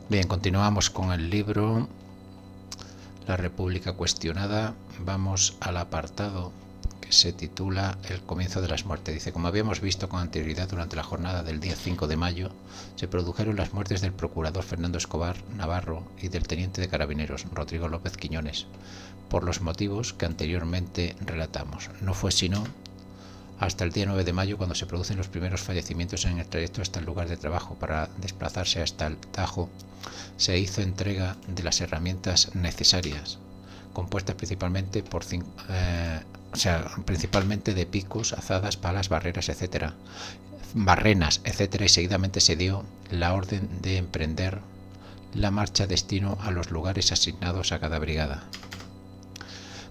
Bien, continuamos con el libro La República Cuestionada. Vamos al apartado que se titula El comienzo de las muertes. Dice, como habíamos visto con anterioridad durante la jornada del día 5 de mayo, se produjeron las muertes del procurador Fernando Escobar Navarro y del teniente de carabineros Rodrigo López Quiñones, por los motivos que anteriormente relatamos. No fue sino hasta el día 9 de mayo cuando se producen los primeros fallecimientos en el trayecto hasta el lugar de trabajo. Para desplazarse hasta el Tajo se hizo entrega de las herramientas necesarias, compuestas principalmente de picos, azadas, palas, barreras, etcétera, y seguidamente se dio la orden de emprender la marcha destino a los lugares asignados a cada brigada.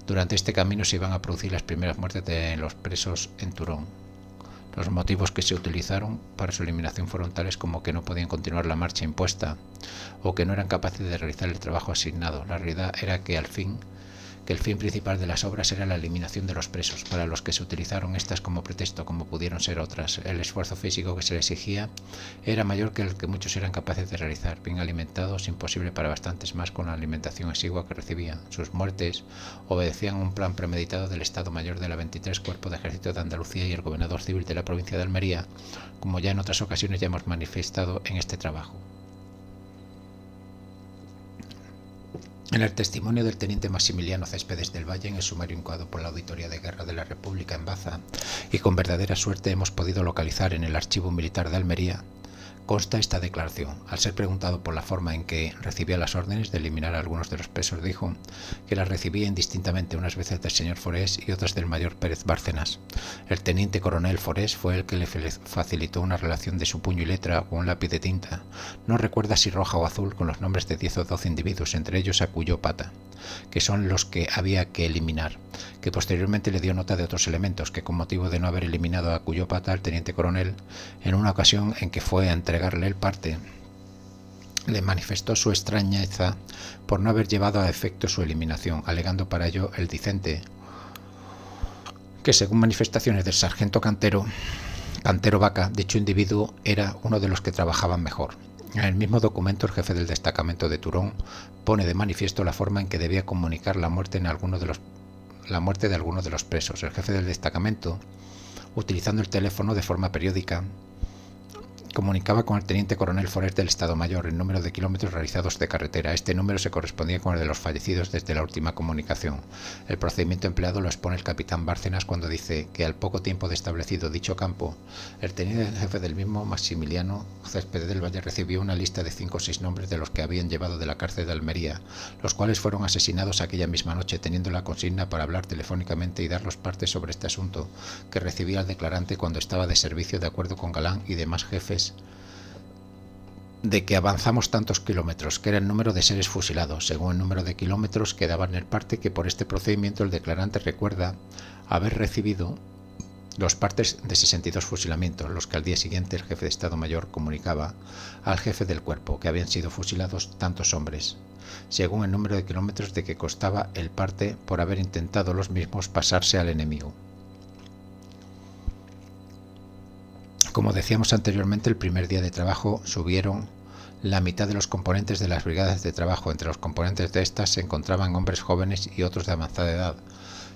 Durante este camino se iban a producir las primeras muertes de los presos en Turón. Los motivos que se utilizaron para su eliminación fueron tales como que no podían continuar la marcha impuesta o que no eran capaces de realizar el trabajo asignado. La realidad era que el fin principal de las obras era la eliminación de los presos, para los que se utilizaron estas como pretexto, como pudieron ser otras. El esfuerzo físico que se les exigía era mayor que el que muchos eran capaces de realizar. Bien alimentados, imposible para bastantes más con la alimentación exigua que recibían. Sus muertes obedecían a un plan premeditado del Estado Mayor de la 23 Cuerpo de Ejército de Andalucía y el gobernador civil de la provincia de Almería, como ya en otras ocasiones ya hemos manifestado en este trabajo. En el testimonio del teniente Maximiliano Céspedes del Valle, en el sumario incoado por la Auditoría de Guerra de la República en Baza, y con verdadera suerte hemos podido localizar en el Archivo Militar de Almería, consta esta declaración. Al ser preguntado por la forma en que recibía las órdenes de eliminar a algunos de los presos, dijo que las recibía indistintamente, unas veces del señor Forés y otras del mayor Pérez Bárcenas. El teniente coronel Forés fue el que le facilitó una relación de su puño y letra o un lápiz de tinta. No recuerda si roja o azul, con los nombres de 10 o 12 individuos, entre ellos a Cuyo Pata, que son los que había que eliminar, que posteriormente le dio nota de otros elementos, que con motivo de no haber eliminado a Cuyo Pata, el teniente coronel, en una ocasión en que fue a entregarle el parte, le manifestó su extrañeza por no haber llevado a efecto su eliminación, alegando para ello el dicente que, según manifestaciones del sargento Cantero Vaca, dicho individuo era uno de los que trabajaban mejor. En el mismo documento, el jefe del destacamento de Turón pone de manifiesto la forma en que debía comunicar la muerte de algunos de los presos. El jefe del destacamento, utilizando el teléfono de forma periódica, comunicaba con el teniente coronel Forés del Estado Mayor el número de kilómetros realizados de carretera. Este número se correspondía con el de los fallecidos desde la última comunicación. El procedimiento empleado lo expone el capitán Bárcenas cuando dice que al poco tiempo de establecido dicho campo, el teniente jefe del mismo, Maximiliano Céspedes del Valle, recibió una lista de 5 o 6 nombres de los que habían llevado de la cárcel de Almería, los cuales fueron asesinados aquella misma noche, teniendo la consigna para hablar telefónicamente y dar los partes sobre este asunto que recibía el declarante cuando estaba de servicio, de acuerdo con Galán y demás jefes, de que avanzamos tantos kilómetros, que era el número de seres fusilados, según el número de kilómetros que daban el parte, que por este procedimiento el declarante recuerda haber recibido los partes de 62 fusilamientos, los que al día siguiente el jefe de Estado Mayor comunicaba al jefe del cuerpo que habían sido fusilados tantos hombres, según el número de kilómetros de que constaba el parte, por haber intentado los mismos pasarse al enemigo. Como decíamos anteriormente, el primer día de trabajo subieron la mitad de los componentes de las brigadas de trabajo. Entre los componentes de estas se encontraban hombres jóvenes y otros de avanzada edad,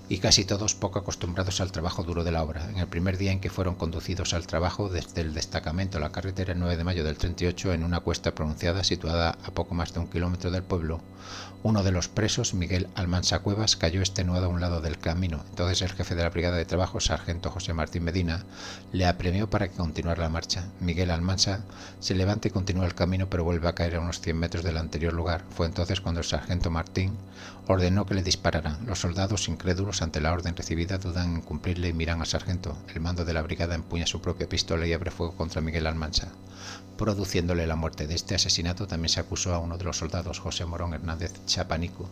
y casi todos poco acostumbrados al trabajo duro de la obra. En el primer día en que fueron conducidos al trabajo desde el destacamento a la carretera, el 9 de mayo del 38, en una cuesta pronunciada situada a poco más de 1 kilómetro del pueblo, uno de los presos, Miguel Almansa Cuevas, cayó extenuado a un lado del camino. Entonces el jefe de la brigada de trabajo, sargento José Martín Medina, le apremió para que continuara la marcha. Miguel Almansa se levanta y continúa el camino, pero vuelve a caer a unos 100 metros del anterior lugar. Fue entonces cuando el sargento Martín ordenó que le dispararan. Los soldados, incrédulos ante la orden recibida, dudan en cumplirle y miran al sargento. El mando de la brigada empuña su propia pistola y abre fuego contra Miguel Almansa, produciéndole la muerte. De este asesinato también se acusó a uno de los soldados, José Morón Hernández Chapanico,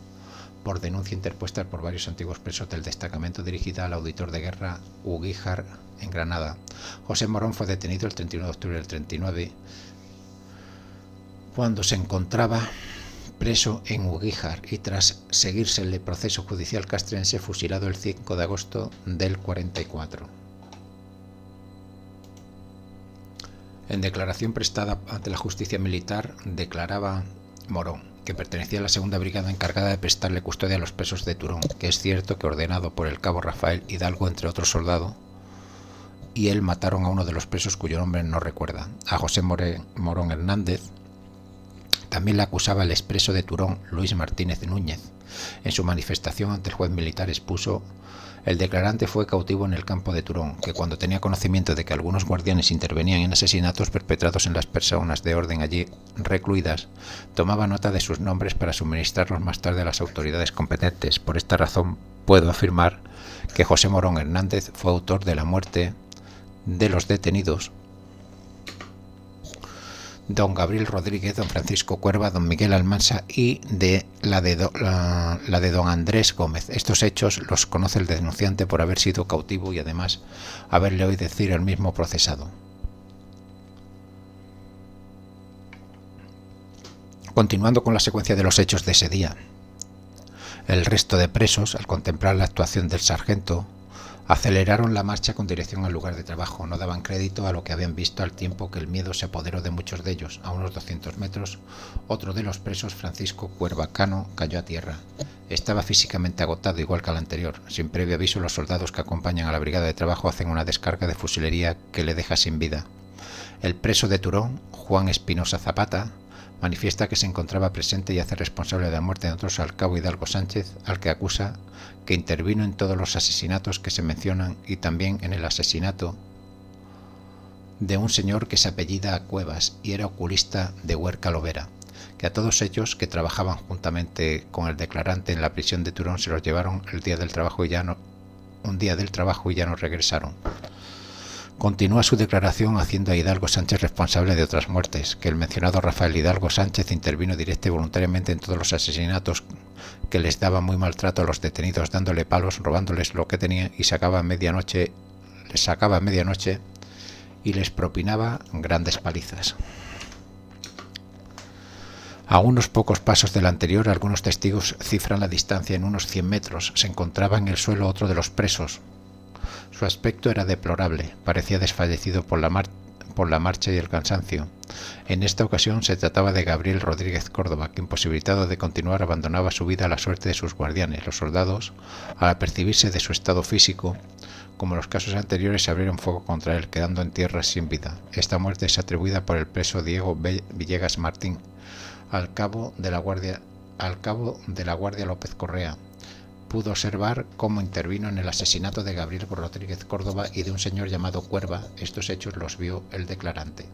por denuncia interpuesta por varios antiguos presos del destacamento dirigida al auditor de guerra Uguíjar en Granada. José Morón fue detenido el 31 de octubre del 39 cuando se encontraba preso en Uguíjar y tras seguirse el proceso judicial castrense, fusilado el 5 de agosto del 44. En declaración prestada ante la justicia militar, declaraba Morón que pertenecía a la segunda brigada encargada de prestarle custodia a los presos de Turón, que es cierto que ordenado por el cabo Rafael Hidalgo, entre otros soldados, y él mataron a uno de los presos cuyo nombre no recuerda, a José Morón Hernández. También le acusaba el expreso de Turón, Luis Martínez Núñez. En su manifestación ante el juez militar expuso: el declarante fue cautivo en el campo de Turón, que cuando tenía conocimiento de que algunos guardianes intervenían en asesinatos perpetrados en las personas de orden allí recluidas, tomaba nota de sus nombres para suministrarlos más tarde a las autoridades competentes. Por esta razón puedo afirmar que José Morón Hernández fue autor de la muerte de los detenidos don Gabriel Rodríguez, don Francisco Cuerva, don Miguel Almansa y de la de don Andrés Gómez. Estos hechos los conoce el denunciante por haber sido cautivo y además haberle oído decir al mismo procesado. Continuando con la secuencia de los hechos de ese día, el resto de presos, al contemplar la actuación del sargento, aceleraron la marcha con dirección al lugar de trabajo. No daban crédito a lo que habían visto, al tiempo que el miedo se apoderó de muchos de ellos. A unos 200 metros, otro de los presos, Francisco Cuerva Cano, cayó a tierra. Estaba físicamente agotado, igual que al anterior. Sin previo aviso, los soldados que acompañan a la brigada de trabajo hacen una descarga de fusilería que le deja sin vida. El preso de Turón, Juan Espinosa Zapata, manifiesta que se encontraba presente y hace responsable de la muerte de otros al cabo Hidalgo Sánchez, al que acusa que intervino en todos los asesinatos que se mencionan y también en el asesinato de un señor que se apellida Cuevas y era oculista de Huerca Lovera, que a todos ellos que trabajaban juntamente con el declarante en la prisión de Turón se los llevaron un día del trabajo y ya no regresaron. Continúa su declaración haciendo a Hidalgo Sánchez responsable de otras muertes, que el mencionado Rafael Hidalgo Sánchez intervino directa y voluntariamente en todos los asesinatos, que les daba muy mal trato a los detenidos, dándole palos, robándoles lo que tenían y les sacaba a medianoche y les propinaba grandes palizas. A unos pocos pasos del anterior, algunos testigos cifran la distancia en unos 100 metros. Se encontraba en el suelo otro de los presos. Su aspecto era deplorable, parecía desfallecido por la marcha y el cansancio. En esta ocasión se trataba de Gabriel Rodríguez Córdoba, que imposibilitado de continuar abandonaba su vida a la suerte de sus guardianes. Los soldados, al apercibirse de su estado físico, como en los casos anteriores, se abrieron fuego contra él, quedando en tierra sin vida. Esta muerte es atribuida por el preso Diego Villegas Martín, al cabo de la Guardia López Correa. Pudo observar cómo intervino en el asesinato de Gabriel Rodríguez Córdoba y de un señor llamado Cuerva. Estos hechos los vio el declarante.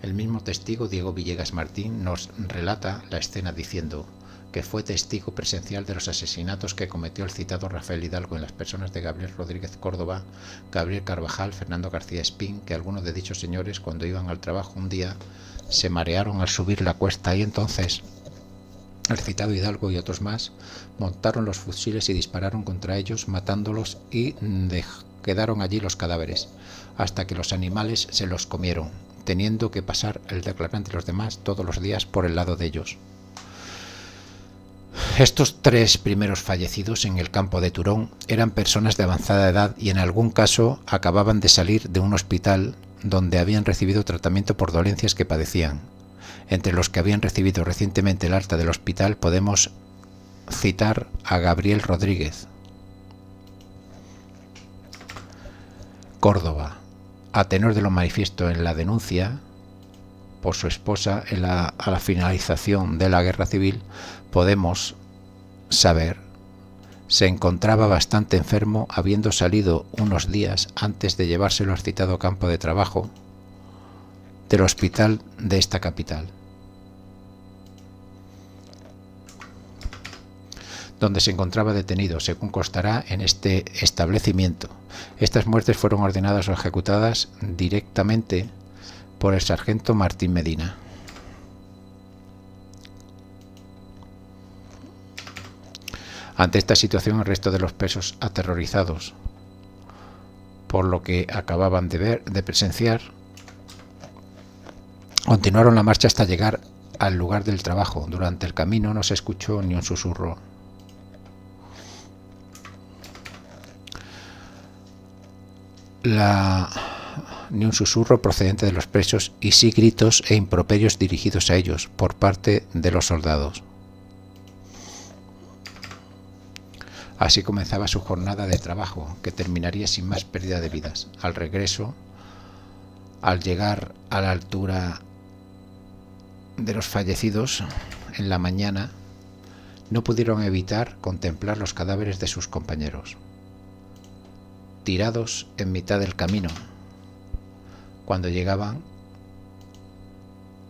El mismo testigo, Diego Villegas Martín, nos relata la escena diciendo que fue testigo presencial de los asesinatos que cometió el citado Rafael Hidalgo en las personas de Gabriel Rodríguez Córdoba, Gabriel Carvajal, Fernando García Espín, que algunos de dichos señores, cuando iban al trabajo un día, se marearon al subir la cuesta y entonces el citado Hidalgo y otros más montaron los fusiles y dispararon contra ellos, matándolos, y quedaron allí los cadáveres, hasta que los animales se los comieron, teniendo que pasar el declarante y los demás todos los días por el lado de ellos. Estos 3 primeros fallecidos en el campo de Turón eran personas de avanzada edad y en algún caso acababan de salir de un hospital donde habían recibido tratamiento por dolencias que padecían. Entre los que habían recibido recientemente el alta del hospital podemos citar a Gabriel Rodríguez Córdoba. A tenor de lo manifiesto en la denuncia por su esposa a la finalización de la guerra civil, podemos saber se encontraba bastante enfermo, habiendo salido unos días antes de llevárselo al citado campo de trabajo del hospital de esta capital, donde se encontraba detenido, según constará en este establecimiento. Estas muertes fueron ordenadas o ejecutadas directamente por el sargento Martín Medina. Ante esta situación, el resto de los presos, aterrorizados por lo que acababan de presenciar, continuaron la marcha hasta llegar al lugar del trabajo. Durante el camino no se escuchó ni un susurro. ni un susurro procedente de los presos, y sí gritos e improperios dirigidos a ellos por parte de los soldados. Así comenzaba su jornada de trabajo, que terminaría sin más pérdida de vidas. Al regreso, al llegar a la altura de los fallecidos, en la mañana, no pudieron evitar contemplar los cadáveres de sus compañeros, tirados en mitad del camino. Cuando llegaban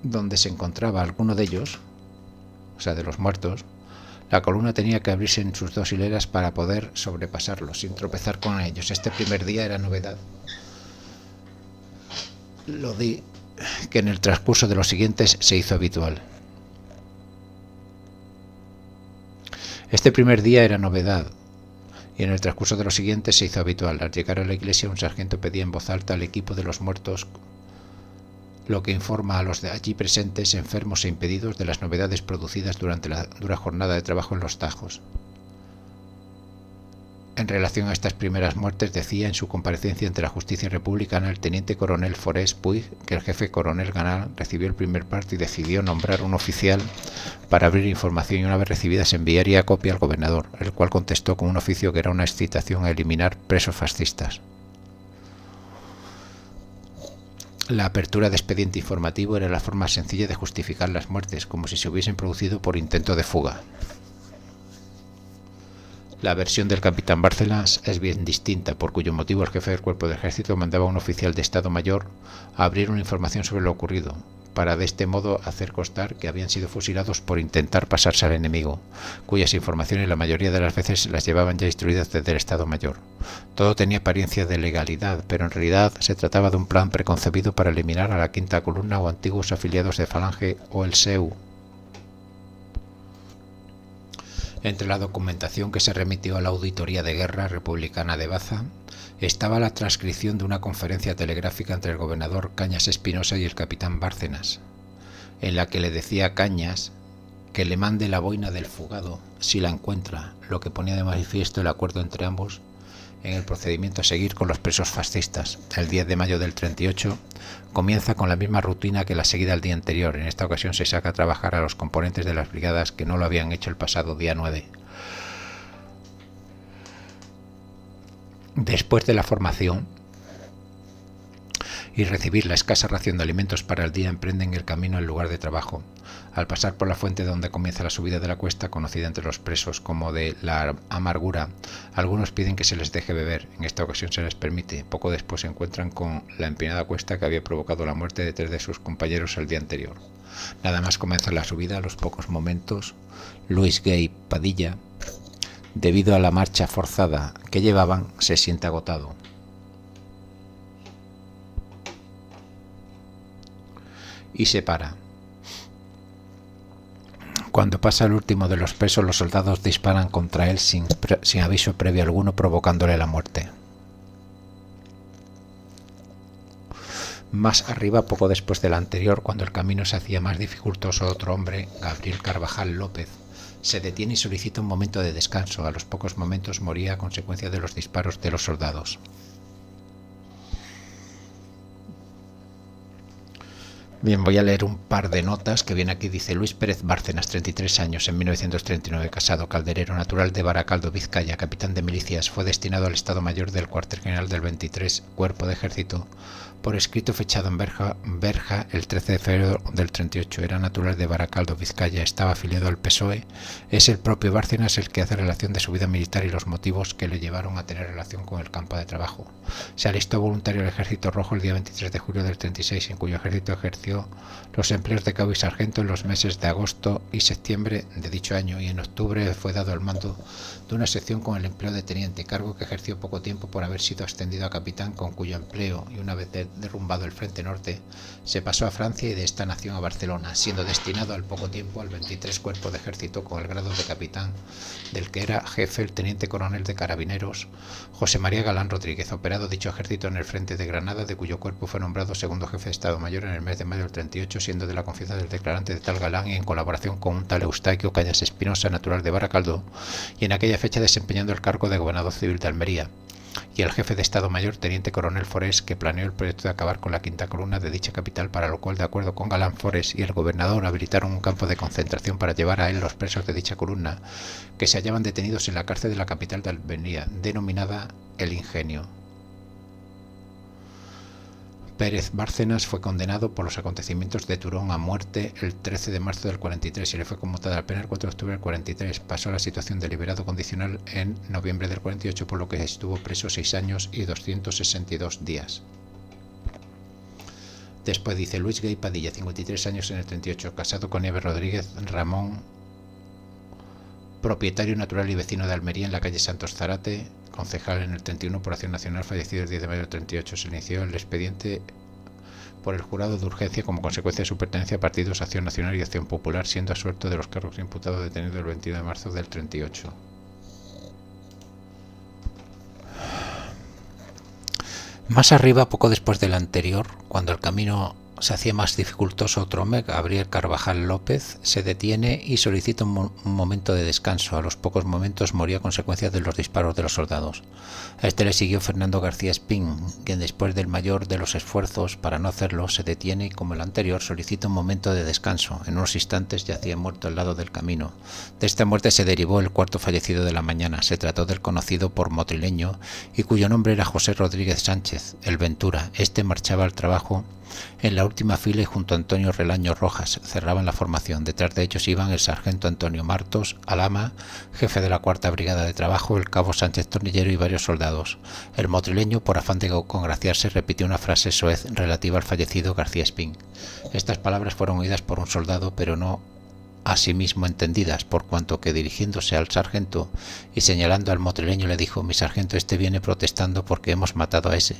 donde se encontraba alguno de ellos, o sea, de los muertos, la columna tenía que abrirse en sus dos hileras para poder sobrepasarlos sin tropezar con ellos. Este primer día era novedad. Lo di que en el transcurso de los siguientes se hizo habitual. Este primer día era novedad, y en el transcurso de los siguientes se hizo habitual. Al llegar a la iglesia, un sargento pedía en voz alta al equipo de los muertos, lo que informa a los de allí presentes, enfermos e impedidos, de las novedades producidas durante la dura jornada de trabajo en los Tajos. En relación a estas primeras muertes, decía en su comparecencia ante la justicia republicana el teniente coronel Forest Puig que el jefe coronel Ganal recibió el primer parte y decidió nombrar un oficial para abrir información, y una vez recibida se enviaría copia al gobernador, el cual contestó con un oficio que era una excitación a eliminar presos fascistas. La apertura de expediente informativo era la forma sencilla de justificar las muertes, como si se hubiesen producido por intento de fuga. La versión del capitán Bárcenas es bien distinta, por cuyo motivo el jefe del cuerpo de ejército mandaba a un oficial de Estado Mayor a abrir una información sobre lo ocurrido, para de este modo hacer constar que habían sido fusilados por intentar pasarse al enemigo, cuyas informaciones la mayoría de las veces las llevaban ya instruidas desde el Estado Mayor. Todo tenía apariencia de legalidad, pero en realidad se trataba de un plan preconcebido para eliminar a la quinta columna o antiguos afiliados de Falange o el SEU. Entre la documentación que se remitió a la Auditoría de Guerra Republicana de Baza estaba la transcripción de una conferencia telegráfica entre el gobernador Cañas Espinosa y el capitán Bárcenas, en la que le decía a Cañas que le mande la boina del fugado si la encuentra, lo que ponía de manifiesto el acuerdo entre ambos en el procedimiento a seguir con los presos fascistas. El 10 de mayo del 38 comienza con la misma rutina que la seguida el día anterior. En esta ocasión se saca a trabajar a los componentes de las brigadas que no lo habían hecho el pasado día 9. Después de la formación y recibir la escasa ración de alimentos para el día, emprenden el camino al lugar de trabajo. Al pasar por la fuente donde comienza la subida de la cuesta, conocida entre los presos como de la Amargura, algunos piden que se les deje beber. En esta ocasión se les permite. Poco después se encuentran con la empinada cuesta que había provocado la muerte de 3 de sus compañeros el día anterior. Nada más comenzó la subida, a los pocos momentos, Luis Gay Padilla, debido a la marcha forzada que llevaban, se siente agotado. Y se para. Cuando pasa el último de los presos, los soldados disparan contra él sin aviso previo alguno, provocándole la muerte. Más arriba, poco después del anterior, cuando el camino se hacía más dificultoso, otro hombre, Gabriel Carvajal López, se detiene y solicita un momento de descanso. A los pocos momentos moría a consecuencia de los disparos de los soldados. Bien, voy a leer un par de notas que viene aquí. Dice: Luis Pérez Bárcenas, 33 años, en 1939, casado, calderero, natural de Baracaldo, Vizcaya, capitán de milicias, fue destinado al Estado Mayor del Cuartel General del 23, Cuerpo de Ejército, por escrito fechado en Berja el 13 de febrero del 38. Era natural de Baracaldo, Vizcaya, estaba afiliado al PSOE. Es el propio Bárcenas el que hace relación de su vida militar y los motivos que le llevaron a tener relación con el campo de trabajo. Se alistó voluntario al Ejército Rojo el día 23 de julio del 36, en cuyo ejército ejerció los empleos de cabo y sargento en los meses de agosto y septiembre de dicho año, y en octubre fue dado el mando de una sección con el empleo de teniente, cargo que ejerció poco tiempo por haber sido ascendido a capitán, con cuyo empleo, y una vez derrumbado el Frente Norte, se pasó a Francia y de esta nación a Barcelona, siendo destinado al poco tiempo al 23 Cuerpo de Ejército con el grado de capitán, del que era jefe el teniente coronel de Carabineros José María Galán Rodríguez, operado dicho ejército en el frente de Granada, de cuyo cuerpo fue nombrado segundo jefe de Estado Mayor en el mes de mayo del 38, siendo de la confianza del declarante de tal Galán y en colaboración con un tal Eustaquio Cañas Espinosa, natural de Baracaldo, y en aquella fecha desempeñando el cargo de gobernador civil de Almería. y el jefe de Estado Mayor, teniente coronel Forés, que planeó el proyecto de acabar con la quinta columna de dicha capital, para lo cual, de acuerdo con Galán, Forés y el gobernador habilitaron un campo de concentración para llevar a él los presos de dicha columna, que se hallaban detenidos en la cárcel de la capital de Almería, denominada El Ingenio. Pérez Bárcenas fue condenado por los acontecimientos de Turón a muerte el 13 de marzo del 43 y le fue conmutada la pena el 4 de octubre del 43. Pasó a la situación de liberado condicional en noviembre del 48, por lo que estuvo preso 6 años y 262 días. Después dice Luis Gay Padilla, 53 años en el 38, casado con Nieves Rodríguez Ramón, propietario natural y vecino de Almería en la calle Santos Zarate, concejal en el 31 por Acción Nacional, fallecido el 10 de mayo del 38. Se inició el expediente por el jurado de urgencia como consecuencia de su pertenencia a partidos Acción Nacional y Acción Popular, siendo absuelto de los cargos imputados, detenido el 21 de marzo del 38. Más arriba, poco después del anterior, cuando el camino se hacía más dificultoso, Trome, Gabriel Carvajal López, se detiene y solicita un momento de descanso. A los pocos momentos moría a consecuencia de los disparos de los soldados. A este le siguió Fernando García Espín, quien después del mayor de los esfuerzos para no hacerlo, se detiene y, como el anterior, solicita un momento de descanso. En unos instantes yacía muerto al lado del camino. De esta muerte se derivó el cuarto fallecido de la mañana. Se trató del conocido por motrileño y cuyo nombre era José Rodríguez Sánchez, el Ventura. Este marchaba al trabajo en la última fila y junto a Antonio Relaño Rojas cerraban la formación. Detrás de ellos iban el sargento Antonio Martos Alama, jefe de la cuarta brigada de trabajo, el cabo Sánchez Tornillero y varios soldados. El motrileño, por afán de congraciarse, repitió una frase soez relativa al fallecido García Espín. Estas palabras fueron oídas por un soldado, pero no asimismo entendidas, por cuanto que, dirigiéndose al sargento y señalando al motrileño, le dijo: mi sargento, este viene protestando porque hemos matado a ese.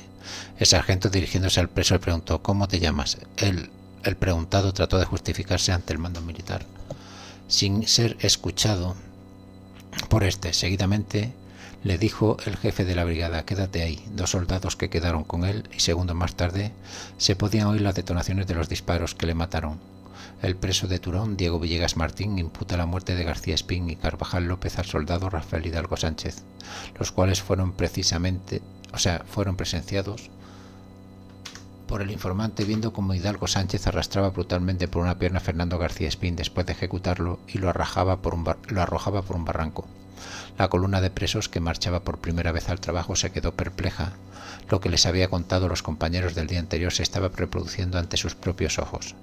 El sargento, dirigiéndose al preso, le preguntó: ¿cómo te llamas? El preguntado trató de justificarse ante el mando militar, sin ser escuchado por este. Seguidamente le dijo el jefe de la brigada: quédate ahí. Dos soldados que quedaron con él, y segundos más tarde se podían oír las detonaciones de los disparos que le mataron. El preso de Turón, Diego Villegas Martín, imputa la muerte de García Espín y Carvajal López al soldado Rafael Hidalgo Sánchez, los cuales fueron presenciados por el informante, viendo como Hidalgo Sánchez arrastraba brutalmente por una pierna a Fernando García Espín después de ejecutarlo y lo arrojaba por un barranco. La columna de presos, que marchaba por primera vez al trabajo, se quedó perpleja. Lo que les había contado los compañeros del día anterior se estaba reproduciendo ante sus propios ojos.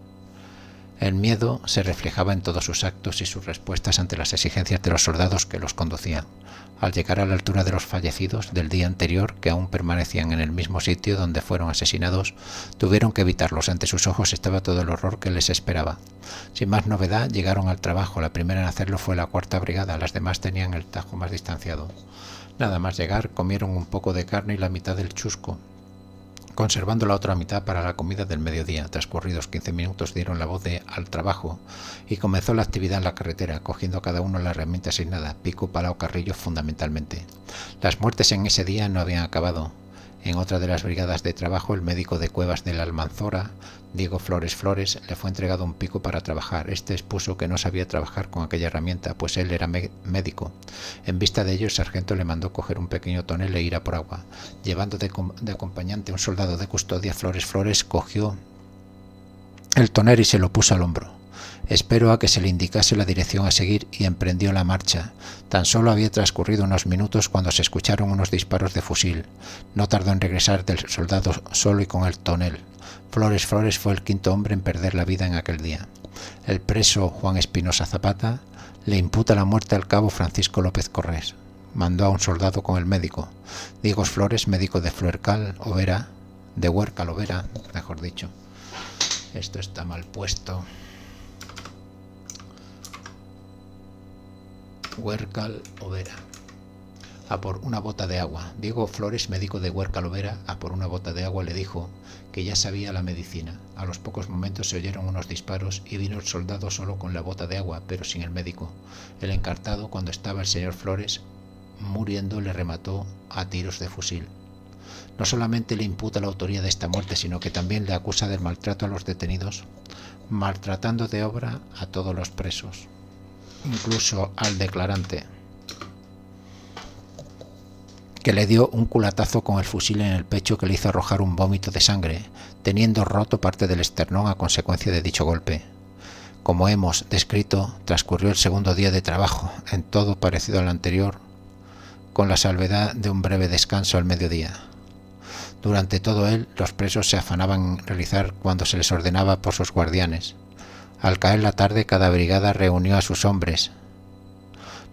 El miedo se reflejaba en todos sus actos y sus respuestas ante las exigencias de los soldados que los conducían. Al llegar a la altura de los fallecidos del día anterior, que aún permanecían en el mismo sitio donde fueron asesinados, tuvieron que evitarlos. Ante sus ojos estaba todo el horror que les esperaba. Sin más novedad, llegaron al trabajo. La primera en hacerlo fue la cuarta brigada, las demás tenían el tajo más distanciado. Nada más llegar, comieron un poco de carne y la mitad del chusco, conservando la otra mitad para la comida del mediodía. Transcurridos 15 minutos dieron la voz al trabajo y comenzó la actividad en la carretera, cogiendo cada uno la herramienta asignada, pico, pala o carrillo fundamentalmente. Las muertes en ese día no habían acabado. En otra de las brigadas de trabajo, el médico de Cuevas de la Almanzora, Diego Flores Flores, le fue entregado un pico para trabajar. Este expuso que no sabía trabajar con aquella herramienta, pues él era médico. En vista de ello, el sargento le mandó coger un pequeño tonel e ir a por agua. Llevando de acompañante un soldado de custodia, Flores Flores cogió el tonel y se lo puso al hombro. Esperó a que se le indicase la dirección a seguir y emprendió la marcha. Tan solo había transcurrido unos minutos cuando se escucharon unos disparos de fusil. No tardó en regresar del soldado solo y con el tonel. Flores Flores fue el quinto hombre en perder la vida en aquel día. El preso Juan Espinosa Zapata le imputa la muerte al cabo Francisco López Corrés. Mandó a un soldado con el médico. Diego Flores, médico de Huércal Overa, mejor dicho. Esto está mal puesto. Huércal Overa, a por una bota de agua. Diego Flores, médico de Huércal Overa, a por una bota de agua, le dijo que ya sabía la medicina. A los pocos momentos se oyeron unos disparos y vino el soldado solo con la bota de agua, pero sin el médico. El encartado, cuando estaba el señor Flores muriendo, le remató a tiros de fusil. No solamente le imputa la autoría de esta muerte, sino que también le acusa del maltrato a los detenidos, maltratando de obra a todos los presos, incluso al declarante. que le dio un culatazo con el fusil en el pecho que le hizo arrojar un vómito de sangre, teniendo roto parte del esternón a consecuencia de dicho golpe. Como hemos descrito, transcurrió el segundo día de trabajo, en todo parecido al anterior, con la salvedad de un breve descanso al mediodía. Durante todo él, los presos se afanaban en realizar cuando se les ordenaba por sus guardianes. Al caer la tarde, cada brigada reunió a sus hombres.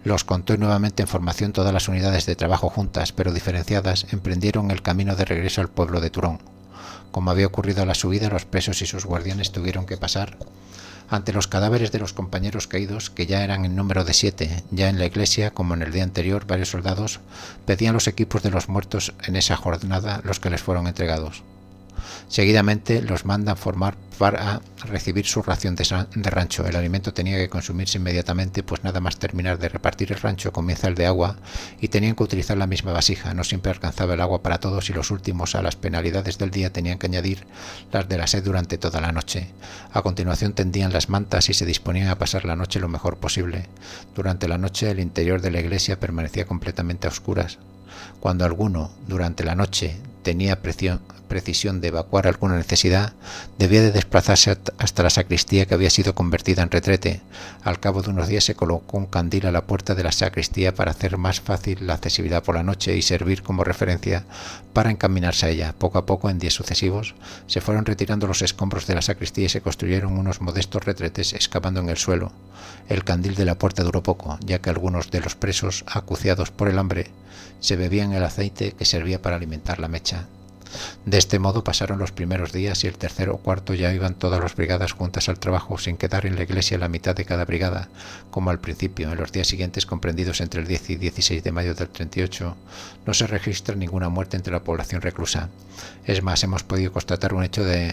Los contó nuevamente en formación todas las unidades de trabajo juntas, pero diferenciadas, emprendieron el camino de regreso al pueblo de Turón. Como había ocurrido a la subida, los presos y sus guardianes tuvieron que pasar ante los cadáveres de los compañeros caídos, que ya eran en número de 7. Ya en la iglesia, como en el día anterior, varios soldados pedían los equipos de los muertos en esa jornada, los que les fueron entregados. Seguidamente los mandan formar para recibir su ración de rancho. El alimento tenía que consumirse inmediatamente, pues nada más terminar de repartir el rancho comienza el de agua, y tenían que utilizar la misma vasija. No siempre alcanzaba el agua para todos, y los últimos a las penalidades del día tenían que añadir las de la sed durante toda la noche. A continuación tendían las mantas y se disponían a pasar la noche lo mejor posible. Durante la noche el interior de la iglesia permanecía completamente a oscuras. Cuando alguno, durante la noche, tenía precisión de evacuar alguna necesidad, debía de desplazarse hasta la sacristía, que había sido convertida en retrete. Al cabo de unos días se colocó un candil a la puerta de la sacristía para hacer más fácil la accesibilidad por la noche y servir como referencia para encaminarse a ella. Poco a poco, en días sucesivos, se fueron retirando los escombros de la sacristía y se construyeron unos modestos retretes excavando en el suelo. El candil de la puerta duró poco, ya que algunos de los presos, acuciados por el hambre, se bebían el aceite que servía para alimentar la mecha. De este modo pasaron los primeros días, y el tercero o cuarto ya iban todas las brigadas juntas al trabajo, sin quedar en la iglesia la mitad de cada brigada, como al principio. En los días siguientes, comprendidos entre el 10 y 16 de mayo del 38, no se registra ninguna muerte entre la población reclusa. Es más, hemos podido constatar un hecho de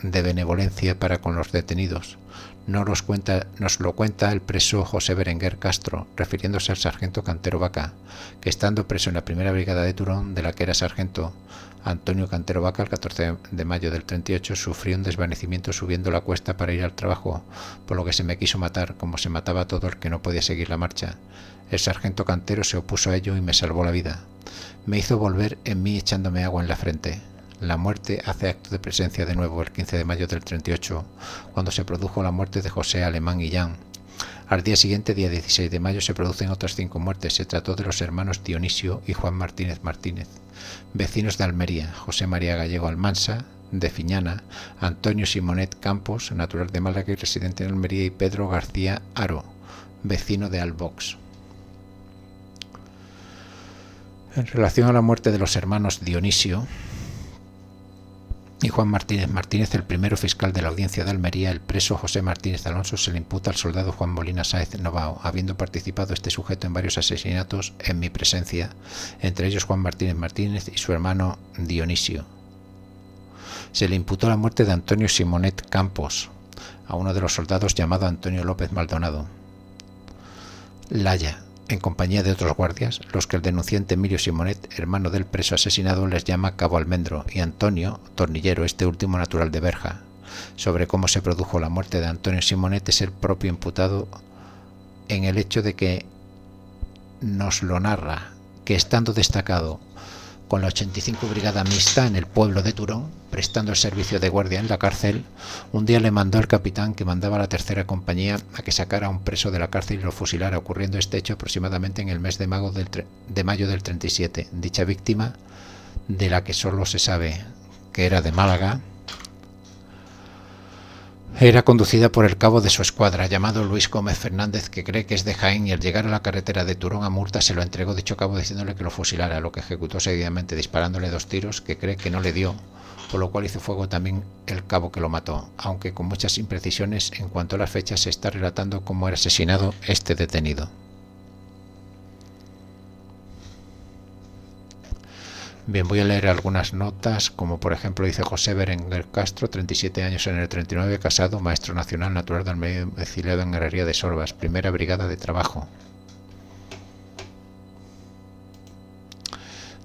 benevolencia para con los detenidos. Nos lo cuenta el preso José Berenguer Castro, refiriéndose al sargento Cantero Vaca, que estando preso en la primera brigada de Turón, de la que era sargento Antonio Cantero Vaca, el 14 de mayo del 38, sufrió un desvanecimiento subiendo la cuesta para ir al trabajo, por lo que se me quiso matar, como se mataba a todo el que no podía seguir la marcha. El sargento Cantero se opuso a ello y me salvó la vida. Me hizo volver en mí echándome agua en la frente. La muerte hace acto de presencia de nuevo el 15 de mayo del 38, cuando se produjo la muerte de José Alemán Illán. Al día siguiente, día 16 de mayo, se producen otras 5 muertes. Se trató de los hermanos Dionisio y Juan Martínez Martínez, vecinos de Almería: José María Gallego Almansa, de Fiñana; Antonio Simonet Campos, natural de Málaga y residente en Almería; y Pedro García Haro, vecino de Albox. En relación a la muerte de los hermanos Dionisio y Juan Martínez Martínez, el primero fiscal de la audiencia de Almería, el preso José Martínez Alonso, se le imputa al soldado Juan Molina Sáez Novao, habiendo participado este sujeto en varios asesinatos en mi presencia, entre ellos Juan Martínez Martínez y su hermano Dionisio. Se le imputó la muerte de Antonio Simonet Campos, a uno de los soldados llamado Antonio López Maldonado Laya, en compañía de otros guardias, los que el denunciante Emilio Simonet, hermano del preso asesinado, les llama Cabo Almendro, y Antonio, tornillero, este último natural de Berja. Sobre cómo se produjo la muerte de Antonio Simonet es el propio imputado en el hecho de que nos lo narra, que estando destacado con la 85 Brigada Mixta en el pueblo de Turón, prestando el servicio de guardia en la cárcel, un día le mandó el capitán, que mandaba a la tercera compañía, a que sacara a un preso de la cárcel y lo fusilara, ocurriendo este hecho aproximadamente en el mes de mayo del 37. Dicha víctima, de la que solo se sabe que era de Málaga, era conducida por el cabo de su escuadra, llamado Luis Gómez Fernández, que cree que es de Jaén, y al llegar a la carretera de Turón a Murta se lo entregó dicho cabo diciéndole que lo fusilara, lo que ejecutó seguidamente disparándole 2 tiros que cree que no le dio, por lo cual hizo fuego también el cabo que lo mató, aunque con muchas imprecisiones en cuanto a las fechas. Se está relatando cómo era asesinado este detenido. Bien, voy a leer algunas notas, como por ejemplo dice José Berenguer Castro, 37 años en el 39, casado, maestro nacional, natural del medio, domiciliado en Herrería de Sorbas, primera brigada de trabajo.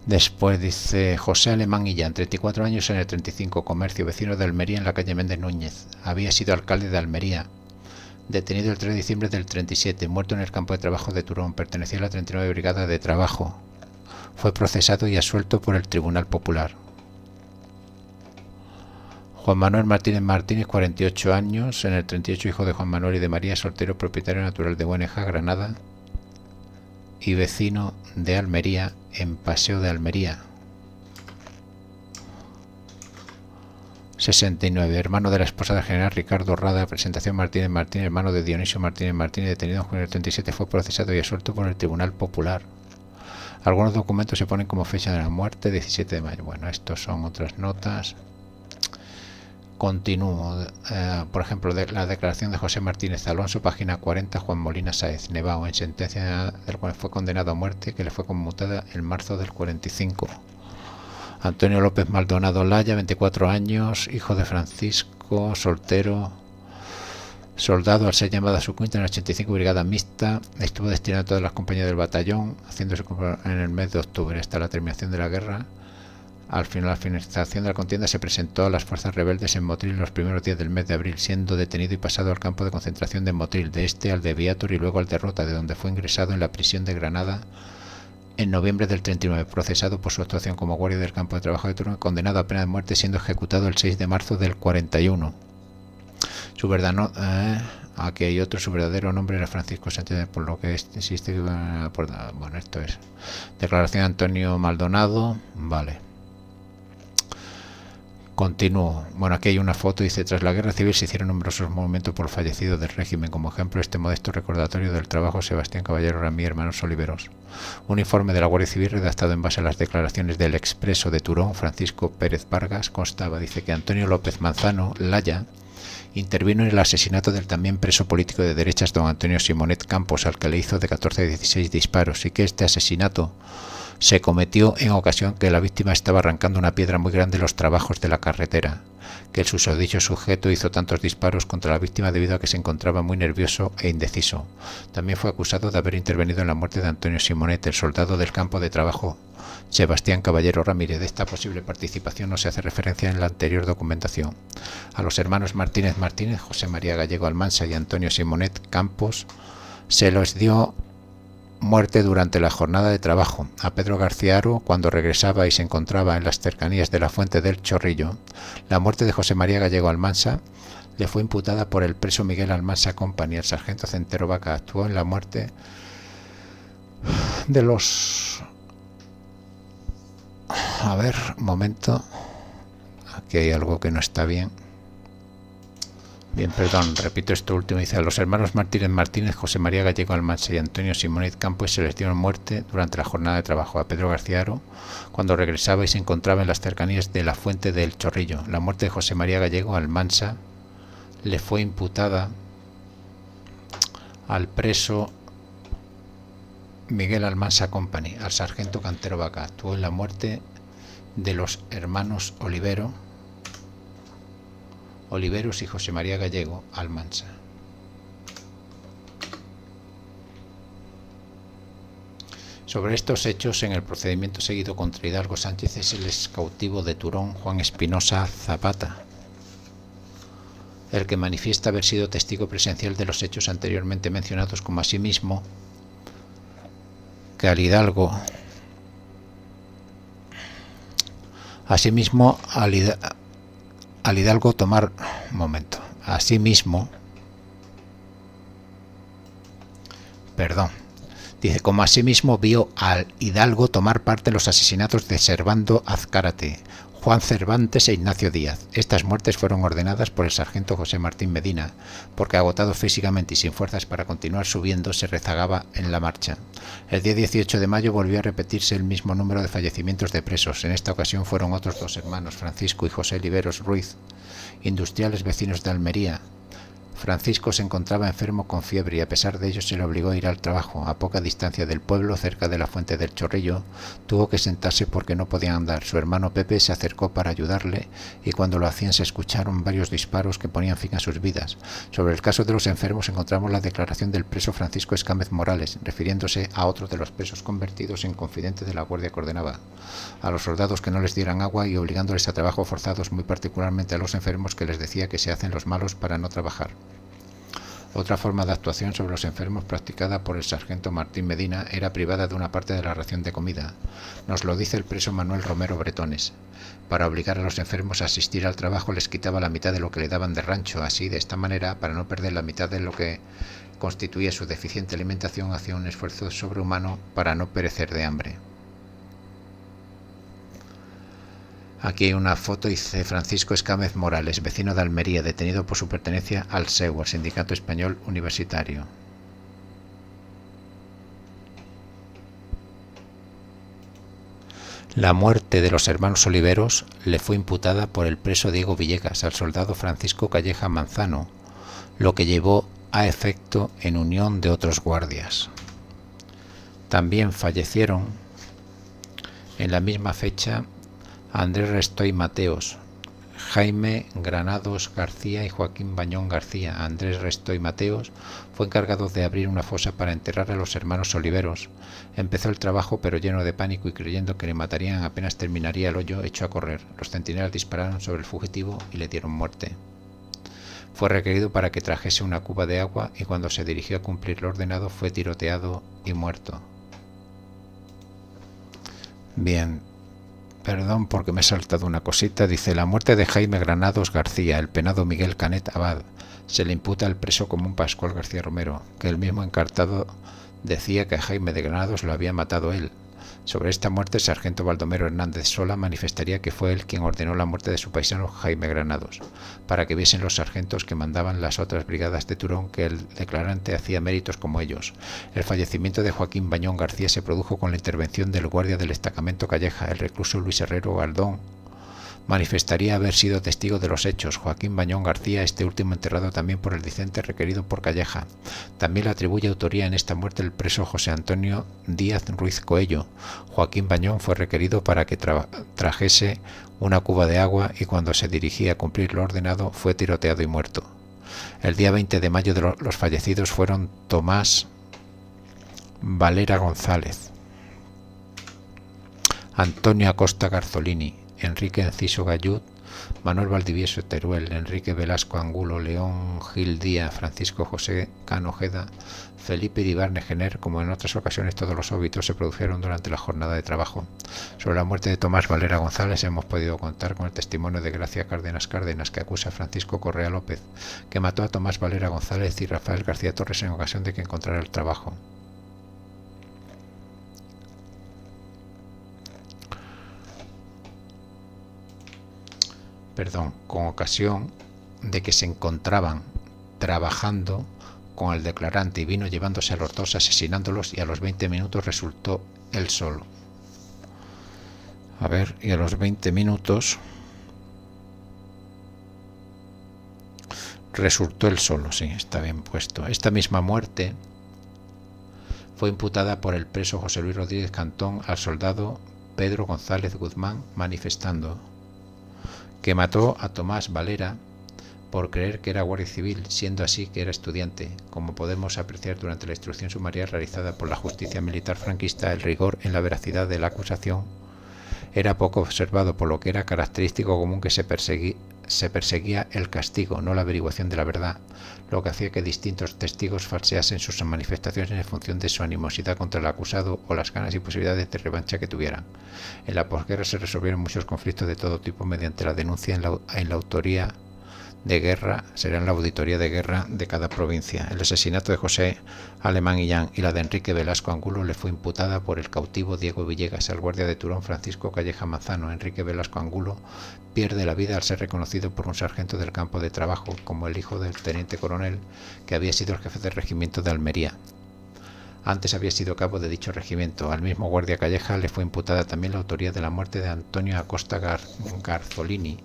Después dice José Alemán Illán, 34 años en el 35, comercio, vecino de Almería en la calle Méndez Núñez. Había sido alcalde de Almería. Detenido el 3 de diciembre del 37, muerto en el campo de trabajo de Turón, pertenecía a la 39 Brigada de Trabajo. Fue procesado y absuelto por el Tribunal Popular. Juan Manuel Martínez Martínez, 48 años, en el 38, hijo de Juan Manuel y de María, soltero, propietario natural de Bueneja, Granada, y vecino de Almería, en Paseo de Almería. 69. Hermano de la esposa del general Ricardo Rada, Presentación Martínez Martínez, hermano de Dionisio Martínez Martínez, detenido en junio del 37, fue procesado y absuelto por el Tribunal Popular. Algunos documentos se ponen como fecha de la muerte, 17 de mayo. Bueno, estos son otras notas. Continúo. Por ejemplo, la declaración de José Martínez Alonso, página 40, Juan Molina Sáez, Nevao, en sentencia del cual fue condenado a muerte, que le fue conmutada en marzo del 45. Antonio López Maldonado Laya, 24 años, hijo de Francisco, soltero, soldado, al ser llamado a su cuenta en la 85 Brigada Mixta, estuvo destinado a todas las compañías del batallón, haciéndose en el mes de octubre hasta la terminación de la guerra. Al final, la finalización de la contienda, se presentó a las fuerzas rebeldes en Motril los primeros días del mes de abril, siendo detenido y pasado al campo de concentración de Motril, de este al de Beator y luego al de Rota, de donde fue ingresado en la prisión de Granada en noviembre del 39, procesado por su actuación como guardia del campo de trabajo de Turón, condenado a pena de muerte, siendo ejecutado el 6 de marzo del 41. Su verdadero, aquí hay otro, su verdadero nombre era Francisco Sánchez, por lo que existe, bueno, esto es declaración de Antonio Maldonado, vale. Continúo. Bueno, aquí hay una foto, dice: tras la guerra civil se hicieron numerosos monumentos por fallecidos del régimen, como ejemplo este modesto recordatorio del trabajo Sebastián Caballero Ramí, hermanos Oliveros. Un informe de la Guardia Civil redactado en base a las declaraciones del expreso de Turón, Francisco Pérez Vargas, constaba, dice, que Antonio López Manzano Laya intervino en el asesinato del también preso político de derechas don Antonio Simonet Campos, al que le hizo de 14 a 16 disparos, y que este asesinato se cometió en ocasión que la víctima estaba arrancando una piedra muy grande en los trabajos de la carretera, que el susodicho sujeto hizo tantos disparos contra la víctima debido a que se encontraba muy nervioso e indeciso. También fue acusado de haber intervenido en la muerte de Antonio Simonet, el soldado del campo de trabajo Sebastián Caballero Ramírez. De esta posible participación no se hace referencia en la anterior documentación. A los hermanos Martínez Martínez, José María Gallego Almansa y Antonio Simonet Campos, se los dio muerte durante la jornada de trabajo. A Pedro García Haro, cuando regresaba y se encontraba en las cercanías de la Fuente del Chorrillo. La muerte de José María Gallego Almansa le fue imputada por el preso Miguel Almansa Company. El sargento Centero Vaca actuó en la muerte de los... A ver, un momento. Aquí hay algo que no está bien. Bien, perdón, repito esto último. Dice: a los hermanos Martínez Martínez, José María Gallego Almansa y Antonio Simonet Campos se les dieron muerte durante la jornada de trabajo. A Pedro García Haro, cuando regresaba y se encontraba en las cercanías de la Fuente del Chorrillo. La muerte de José María Gallego Almansa le fue imputada al preso Miguel Almansa Company. Al sargento Cantero Vaca actuó en la muerte de los hermanos Oliveros y José María Gallego Almansa. Sobre estos hechos, en el procedimiento seguido contra Hidalgo Sánchez, es el excautivo de Turón, Juan Espinosa Zapata, el que manifiesta haber sido testigo presencial de los hechos anteriormente mencionados, como asimismo que al Hidalgo tomar dice, como asimismo vio al Hidalgo tomar parte en los asesinatos de Servando Azcárate, Juan Cervantes e Ignacio Díaz. Estas muertes fueron ordenadas por el sargento José Martín Medina, porque agotado físicamente y sin fuerzas para continuar subiendo, se rezagaba en la marcha. El día 18 de mayo volvió a repetirse el mismo número de fallecimientos de presos. En esta ocasión fueron otros dos hermanos, Francisco y José Oliveros Ruiz, industriales vecinos de Almería. Francisco se encontraba enfermo con fiebre y a pesar de ello se le obligó a ir al trabajo. A poca distancia del pueblo, cerca de la Fuente del Chorrillo, tuvo que sentarse porque no podía andar. Su hermano Pepe se acercó para ayudarle y cuando lo hacían se escucharon varios disparos que ponían fin a sus vidas. Sobre el caso de los enfermos encontramos la declaración del preso Francisco Escámez Morales, refiriéndose a otro de los presos convertidos en confidente de la Guardia que ordenaba a los soldados que no les dieran agua y obligándoles a trabajos forzados, muy particularmente a los enfermos, que les decía que se hacen los malos para no trabajar. Otra forma de actuación sobre los enfermos practicada por el sargento Martín Medina era privada de una parte de la ración de comida. Nos lo dice el preso Manuel Romero Bretones. Para obligar a los enfermos a asistir al trabajo les quitaba la mitad de lo que le daban de rancho. Así, de esta manera, para no perder la mitad de lo que constituía su deficiente alimentación, hacía un esfuerzo sobrehumano para no perecer de hambre. Aquí hay una foto, dice Francisco Escámez Morales, vecino de Almería, detenido por su pertenencia al SEU, al Sindicato Español Universitario. La muerte de los hermanos Oliveros le fue imputada por el preso Diego Villegas al soldado Francisco Calleja Manzano, lo que llevó a efecto en unión de otros guardias. También fallecieron en la misma fecha Andrés Restoy Mateos, Jaime Granados García y Joaquín Bañón García. Andrés Restoy Mateos fue encargado de abrir una fosa para enterrar a los hermanos Oliveros. Empezó el trabajo, pero lleno de pánico y creyendo que le matarían apenas terminaría el hoyo, echó a correr. Los centinelas dispararon sobre el fugitivo y le dieron muerte. Fue requerido para que trajese una cuba de agua y cuando se dirigió a cumplir lo ordenado fue tiroteado y muerto. Bien. Perdón porque me he saltado una cosita. Dice, la muerte de Jaime Granados García, el penado Miguel Canet Abad, se le imputa al preso común Pascual García Romero, que el mismo encartado decía que a Jaime de Granados lo había matado él. Sobre esta muerte, el sargento Baldomero Hernández Sola manifestaría que fue él quien ordenó la muerte de su paisano Jaime Granados, para que viesen los sargentos que mandaban las otras brigadas de Turón que el declarante hacía méritos como ellos. El fallecimiento de Joaquín Bañón García se produjo con la intervención del guardia del destacamento Calleja, el recluso Luis Herrero Galdón. Manifestaría haber sido testigo de los hechos. Joaquín Bañón García, este último enterrado también por el Vicente requerido por Calleja. También le atribuye autoría en esta muerte el preso José Antonio Díaz Ruiz Coello. Joaquín Bañón fue requerido para que trajese una cuba de agua y cuando se dirigía a cumplir lo ordenado fue tiroteado y muerto. El día 20 de mayo los fallecidos fueron Tomás Valera González, Antonio Acosta Garzolini, Enrique Enciso Gallud, Manuel Valdivieso Teruel, Enrique Velasco Angulo, León Gil Díaz, Francisco José Cano Ojeda, Felipe Iribarne Gener. Como en otras ocasiones, todos los óbitos se produjeron durante la jornada de trabajo. Sobre la muerte de Tomás Valera González hemos podido contar con el testimonio de Gracia Cárdenas Cárdenas, que acusa a Francisco Correa López, que mató a Tomás Valera González y Rafael García Torres en ocasión de que encontrara el trabajo. Con ocasión de que se encontraban trabajando con el declarante y vino llevándose a los dos asesinándolos y a los 20 minutos resultó él solo. Y a los 20 minutos resultó él solo, sí, está bien puesto. Esta misma muerte fue imputada por el preso José Luis Rodríguez Cantón al soldado Pedro González Guzmán, manifestando que mató a Tomás Valera por creer que era guardia civil, siendo así que era estudiante. Como podemos apreciar durante la instrucción sumaria realizada por la justicia militar franquista, el rigor en la veracidad de la acusación era poco observado, por lo que era característico común que se perseguía el castigo, no la averiguación de la verdad, lo que hacía que distintos testigos falseasen sus manifestaciones en función de su animosidad contra el acusado o las ganas y posibilidades de revancha que tuvieran. En la posguerra se resolvieron muchos conflictos de todo tipo mediante la denuncia en la autoría de guerra, será en la auditoría de guerra de cada provincia. El asesinato de José Alemán Illán y la de Enrique Velasco Angulo le fue imputada por el cautivo Diego Villegas al guardia de Turón Francisco Calleja Manzano. Enrique Velasco Angulo pierde la vida al ser reconocido por un sargento del campo de trabajo como el hijo del teniente coronel que había sido el jefe del regimiento de Almería. Antes había sido cabo de dicho regimiento. Al mismo guardia Calleja le fue imputada también la autoría de la muerte de Antonio Acosta Garzolini,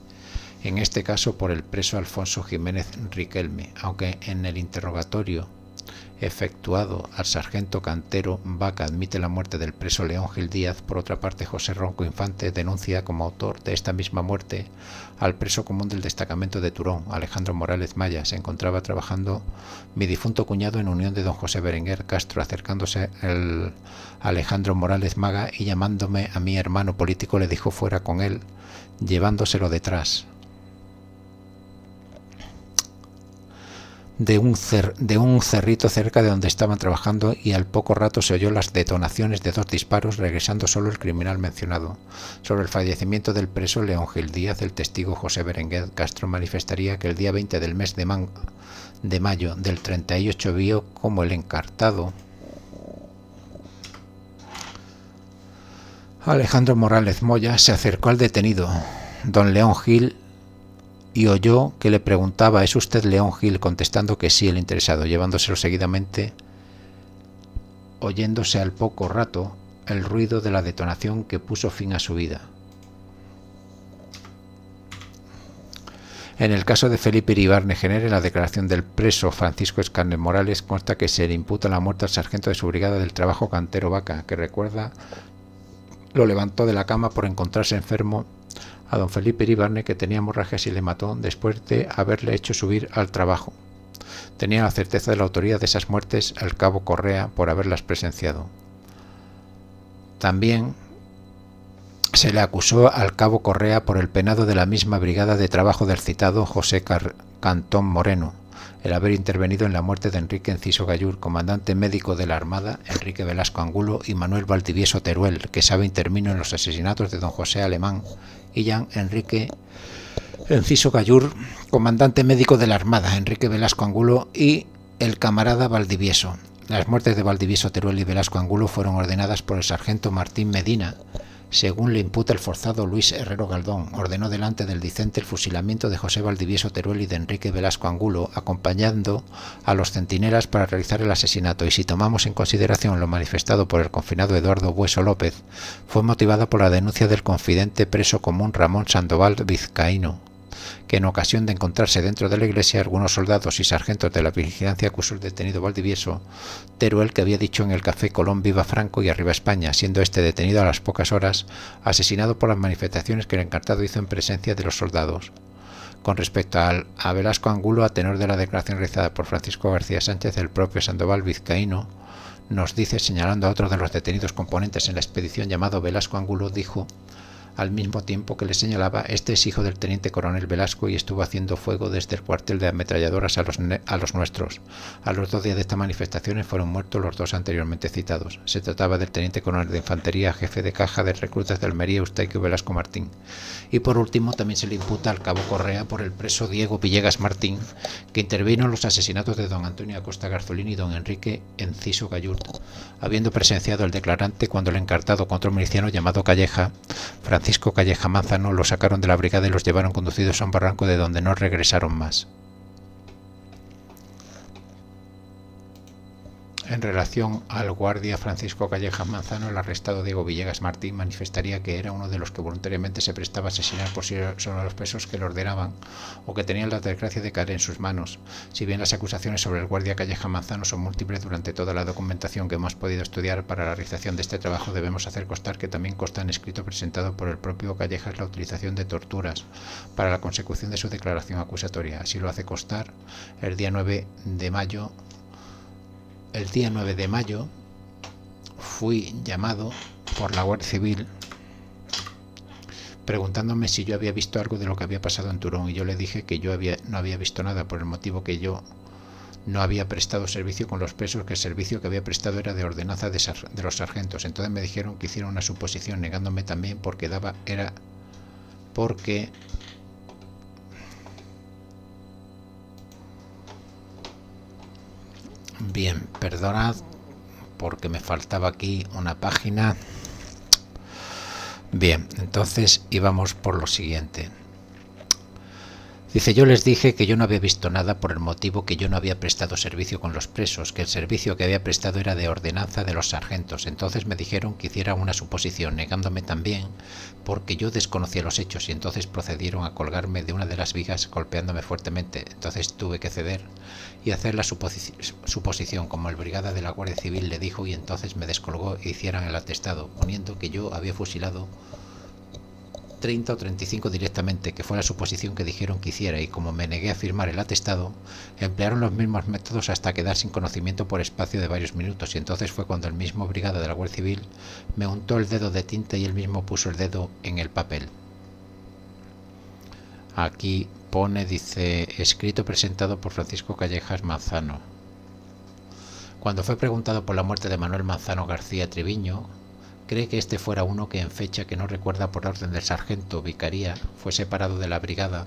en este caso por el preso Alfonso Jiménez Riquelme, aunque en el interrogatorio efectuado al sargento Cantero Vaca admite la muerte del preso León Gil Díaz. Por otra parte, José Ronco Infante denuncia como autor de esta misma muerte al preso común del destacamento de Turón, Alejandro Morales Maya. Se encontraba trabajando mi difunto cuñado en unión de don José Berenguer Castro, acercándose el Alejandro Morales Maga y llamándome a mi hermano político le dijo fuera con él, llevándoselo detrás. de un cerrito cerca de donde estaban trabajando, y al poco rato se oyó las detonaciones de 2 disparos, regresando solo el criminal mencionado. Sobre el fallecimiento del preso León Gil Díaz, el testigo José Berenguer Castro manifestaría que el día 20 del mes de mayo del 38 vio como el encartado Alejandro Morales Moya se acercó al detenido, don León Gil, y oyó que le preguntaba: ¿es usted León Gil?, contestando que sí el interesado, llevándoselo seguidamente, oyéndose al poco rato el ruido de la detonación que puso fin a su vida. En el caso de Felipe Iribarne Jenner, en la declaración del preso Francisco Escarne Morales consta que se le imputa la muerte al sargento de su brigada del trabajo Cantero Vaca, que recuerda lo levantó de la cama por encontrarse enfermo a don Felipe Iribarne, que tenía hemorragias, y le mató después de haberle hecho subir al trabajo. Tenía la certeza de la autoría de esas muertes el cabo Correa por haberlas presenciado. También se le acusó al cabo Correa por el penado de la misma brigada de trabajo del citado José Cantón Moreno, el haber intervenido en la muerte de Enrique Enciso Gallur, comandante médico de la Armada, Enrique Velasco Angulo y Manuel Valdivieso Teruel, que sabe intervino en los asesinatos de don José Alemán y Jean Enrique Enciso Gallur, comandante médico de la Armada, Enrique Velasco Angulo y el camarada Valdivieso. Las muertes de Valdivieso Teruel y Velasco Angulo fueron ordenadas por el sargento Martín Medina, según le imputa el forzado Luis Herrero Galdón. Ordenó delante del Dicente el fusilamiento de José Valdivieso Teruel y de Enrique Velasco Angulo, acompañando a los centinelas para realizar el asesinato, y si tomamos en consideración lo manifestado por el confinado Eduardo Bueso López, fue motivada por la denuncia del confidente preso común Ramón Sandoval Vizcaíno, que en ocasión de encontrarse dentro de la iglesia, algunos soldados y sargentos de la vigilancia acusó al detenido Valdivieso Teruel que había dicho en el café Colón viva Franco y arriba España, siendo este detenido a las pocas horas asesinado por las manifestaciones que el encartado hizo en presencia de los soldados. Con respecto a Velasco Angulo, a tenor de la declaración realizada por Francisco García Sánchez, el propio Sandoval Vizcaíno nos dice, señalando a otro de los detenidos componentes en la expedición llamado Velasco Angulo, dijo al mismo tiempo que le señalaba: este es hijo del teniente coronel Velasco y estuvo haciendo fuego desde el cuartel de ametralladoras a los nuestros. A los 2 días de estas manifestaciones fueron muertos los 2 anteriormente citados. Se trataba del teniente coronel de infantería, jefe de caja de reclutas de Almería, Eustaquio Velasco Martín. Y por último también se le imputa al cabo Correa por el preso Diego Villegas Martín, que intervino en los asesinatos de don Antonio Acosta Garzolín y don Enrique Enciso Gallur, habiendo presenciado el declarante cuando el encartado contra un miliciano llamado Calleja, Francisco Calleja Manzano, lo sacaron de la brigada y los llevaron conducidos a un barranco de donde no regresaron más. En relación al guardia Francisco Calleja Manzano, el arrestado Diego Villegas Martín manifestaría que era uno de los que voluntariamente se prestaba a asesinar por sí solo a los presos que lo ordenaban o que tenían la desgracia de caer en sus manos. Si bien las acusaciones sobre el guardia Calleja Manzano son múltiples, durante toda la documentación que hemos podido estudiar para la realización de este trabajo debemos hacer constar que también consta en escrito presentado por el propio Callejas la utilización de torturas para la consecución de su declaración acusatoria. Así lo hace constar el día 9 de mayo. El día 9 de mayo fui llamado por la Guardia Civil preguntándome si yo había visto algo de lo que había pasado en Turón, y yo le dije que yo no había visto nada, por el motivo que yo no había prestado servicio con los presos, que el servicio que había prestado era de ordenanza de los sargentos. Entonces me dijeron que hiciera una suposición, negándome también porque Bien, perdonad porque me faltaba aquí una página. Bien, entonces íbamos por lo siguiente. Dice: yo les dije que yo no había visto nada por el motivo que yo no había prestado servicio con los presos, que el servicio que había prestado era de ordenanza de los sargentos. Entonces me dijeron que hiciera una suposición, negándome también porque yo desconocía los hechos, y entonces procedieron a colgarme de una de las vigas golpeándome fuertemente. Entonces tuve que ceder y hacer la suposición como el brigada de la Guardia Civil le dijo, y entonces me descolgó e hicieran el atestado, poniendo que yo había fusilado 30 o 35 directamente, que fue la suposición que dijeron que hiciera, y como me negué a firmar el atestado, emplearon los mismos métodos hasta quedar sin conocimiento por espacio de varios minutos, y entonces fue cuando el mismo brigada de la Guardia Civil me untó el dedo de tinta y él mismo puso el dedo en el papel. Aquí pone, dice, escrito presentado por Francisco Callejas Manzano. Cuando fue preguntado por la muerte de Manuel Manzano García Treviño, cree que este fuera uno que en fecha que no recuerda por orden del sargento Vicaría fue separado de la brigada,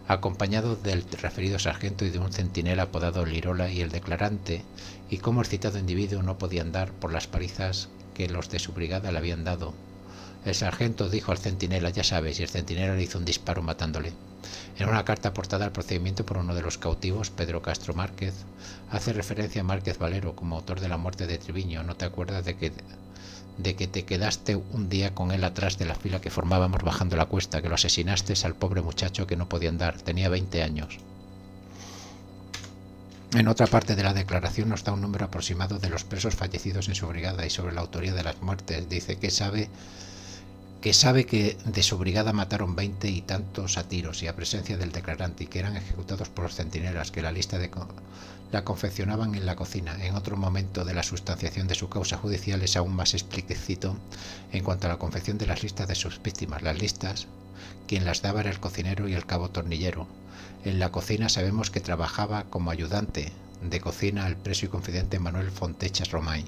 acompañado del referido sargento y de un centinela apodado Lirola y el declarante, y cómo el citado individuo no podía andar por las palizas que los de su brigada le habían dado. El sargento dijo al centinela, ya sabes, y el centinela le hizo un disparo matándole. En una carta aportada al procedimiento por uno de los cautivos, Pedro Castro Márquez, hace referencia a Márquez Valero como autor de la muerte de Treviño. ¿No te acuerdas de que te quedaste un día con él atrás de la fila que formábamos bajando la cuesta, que lo asesinaste al pobre muchacho que no podía andar, tenía 20 años? En otra parte de la declaración nos da un número aproximado de los presos fallecidos en su brigada y sobre la autoría de las muertes. Dice que sabe que de su brigada mataron 20 y tantos a tiros y a presencia del declarante, y que eran ejecutados por los centinelas, que la lista la confeccionaban en la cocina. En otro momento de la sustanciación de su causa judicial es aún más explícito en cuanto a la confección de las listas de sus víctimas. Las listas, quien las daba era el cocinero y el cabo tornillero. En la cocina sabemos que trabajaba como ayudante de cocina el preso y confidente Manuel Fontechas Romay.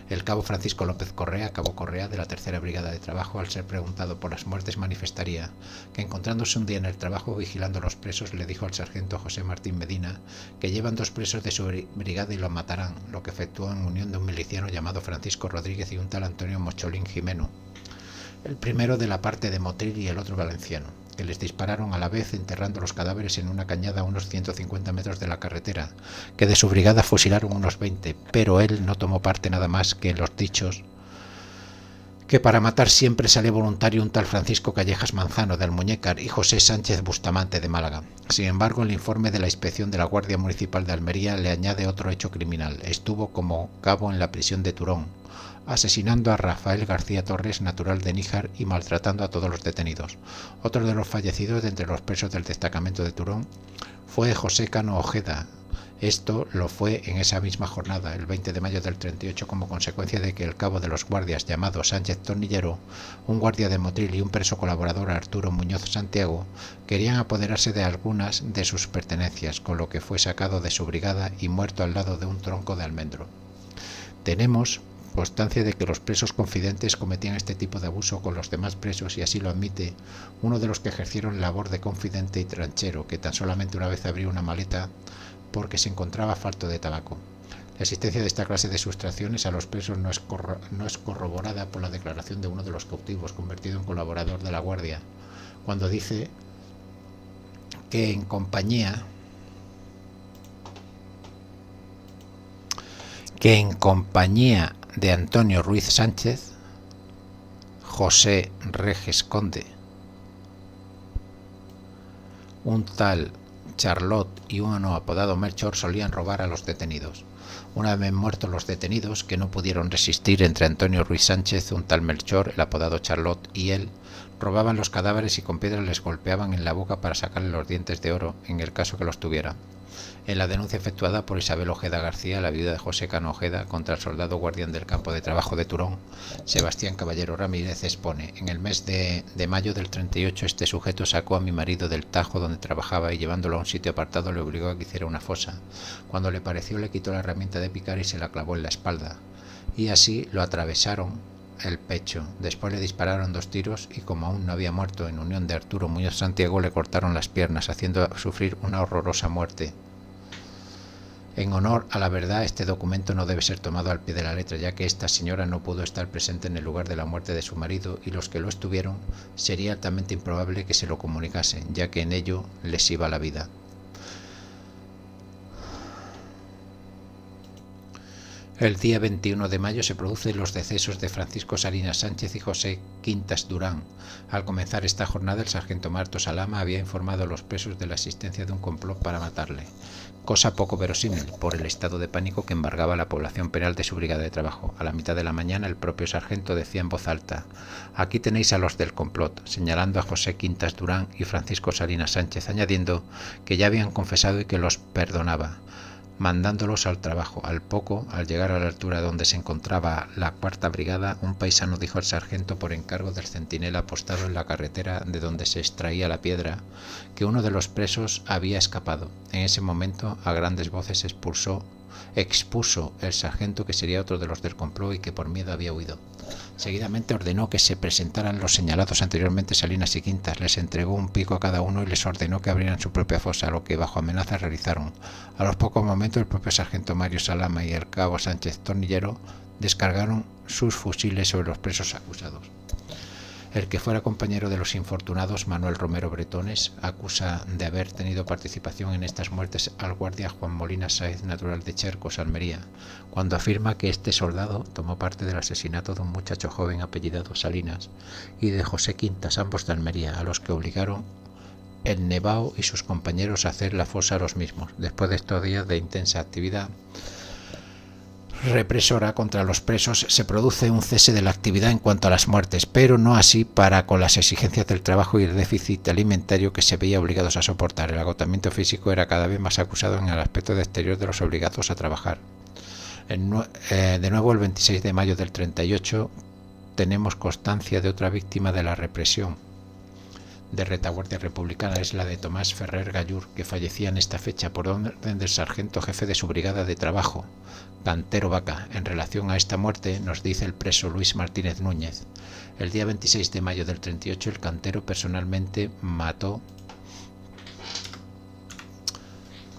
El cabo Francisco López Correa, cabo Correa de la tercera brigada de trabajo, al ser preguntado por las muertes manifestaría que, encontrándose un día en el trabajo vigilando a los presos, le dijo al sargento José Martín Medina que llevan 2 presos de su brigada y los matarán, lo que efectuó en unión de un miliciano llamado Francisco Rodríguez y un tal Antonio Mocholín Jimeno, el primero de la parte de Motril y el otro valenciano, que les dispararon a la vez, enterrando los cadáveres en una cañada a unos 150 metros de la carretera, que de su brigada fusilaron unos 20, pero él no tomó parte nada más que en los dichos que para matar siempre sale voluntario un tal Francisco Callejas Manzano de Almuñécar y José Sánchez Bustamante de Málaga. Sin embargo, el informe de la inspección de la Guardia Municipal de Almería le añade otro hecho criminal. Estuvo como cabo en la prisión de Turón, asesinando a Rafael García Torres, natural de Níjar, y maltratando a todos los detenidos. Otro de los fallecidos de entre los presos del destacamento de Turón fue José Cano Ojeda. Esto lo fue en esa misma jornada, el 20 de mayo del 38, como consecuencia de que el cabo de los guardias llamado Sánchez Tornillero, un guardia de Motril y un preso colaborador, Arturo Muñoz Santiago, querían apoderarse de algunas de sus pertenencias, con lo que fue sacado de su brigada y muerto al lado de un tronco de almendro. Tenemos constancia de que los presos confidentes cometían este tipo de abuso con los demás presos, y así lo admite uno de los que ejercieron labor de confidente y tranchero, que tan solamente una vez abrió una maleta porque se encontraba falto de tabaco. La existencia de esta clase de sustracciones a los presos no es corroborada por la declaración de uno de los cautivos, convertido en colaborador de la Guardia, cuando dice que en compañía de Antonio Ruiz Sánchez, José Reges Conde, un tal Charlot y uno apodado Melchor solían robar a los detenidos. Una vez muertos los detenidos, que no pudieron resistir, entre Antonio Ruiz Sánchez, un tal Melchor, el apodado Charlot, y él, robaban los cadáveres y con piedras les golpeaban en la boca para sacarle los dientes de oro, en el caso que los tuviera. En la denuncia efectuada por Isabel Ojeda García, la viuda de José Cano Ojeda, contra el soldado guardián del campo de trabajo de Turón, Sebastián Caballero Ramírez, expone: en el mes de mayo del 38 este sujeto sacó a mi marido del tajo donde trabajaba y, llevándolo a un sitio apartado, le obligó a que hiciera una fosa. Cuando le pareció, le quitó la herramienta de picar y se la clavó en la espalda, y así lo atravesaron el pecho. Después le dispararon 2 tiros y, como aún no había muerto, en unión de Arturo Muñoz Santiago, le cortaron las piernas, haciendo sufrir una horrorosa muerte. En honor a la verdad, este documento no debe ser tomado al pie de la letra, ya que esta señora no pudo estar presente en el lugar de la muerte de su marido, y los que lo estuvieron sería altamente improbable que se lo comunicasen, ya que en ello les iba la vida. El día 21 de mayo se producen los decesos de Francisco Salinas Sánchez y José Quintas Durán. Al comenzar esta jornada, el sargento Martos Alama había informado a los presos de la existencia de un complot para matarle, cosa poco verosímil por el estado de pánico que embargaba la población penal de su brigada de trabajo. A la mitad de la mañana, el propio sargento decía en voz alta: «Aquí tenéis a los del complot», señalando a José Quintas Durán y Francisco Salinas Sánchez, añadiendo que ya habían confesado y que los perdonaba. mandándolos al trabajo. Al poco, al llegar a la altura donde se encontraba la cuarta brigada, un paisano dijo al sargento por encargo del centinela apostado en la carretera de donde se extraía la piedra que uno de los presos había escapado. En ese momento, a grandes voces expuso el sargento que sería otro de los del complot y que por miedo había huido. Seguidamente ordenó que se presentaran los señalados anteriormente Salinas y Quintas, les entregó un pico a cada uno y les ordenó que abrieran su propia fosa, lo que bajo amenaza realizaron. A los pocos momentos el propio sargento Mario Salama y el cabo Sánchez Tornillero descargaron sus fusiles sobre los presos acusados. El que fuera compañero de los infortunados, Manuel Romero Bretones, acusa de haber tenido participación en estas muertes al guardia Juan Molina Sáez, natural de Chercos, Almería, cuando afirma que este soldado tomó parte del asesinato de un muchacho joven apellidado Salinas y de José Quintas, ambos de Almería, a los que obligaron el Nevao y sus compañeros a hacer la fosa a los mismos. Después de estos días de intensa actividad represora contra los presos, se produce un cese de la actividad en cuanto a las muertes, pero no así para con las exigencias del trabajo y el déficit alimentario que se veía obligados a soportar. El agotamiento físico era cada vez más acusado en el aspecto exterior de los obligados a trabajar. De nuevo, el 26 de mayo del 38 tenemos constancia de otra víctima de la represión de retaguardia republicana, es la de Tomás Ferrer Gallur, que fallecía en esta fecha por orden del sargento jefe de su brigada de trabajo, Cantero Vaca. En relación a esta muerte nos dice el preso Luis Martínez Núñez: el día 26 de mayo del 38 el cantero personalmente mató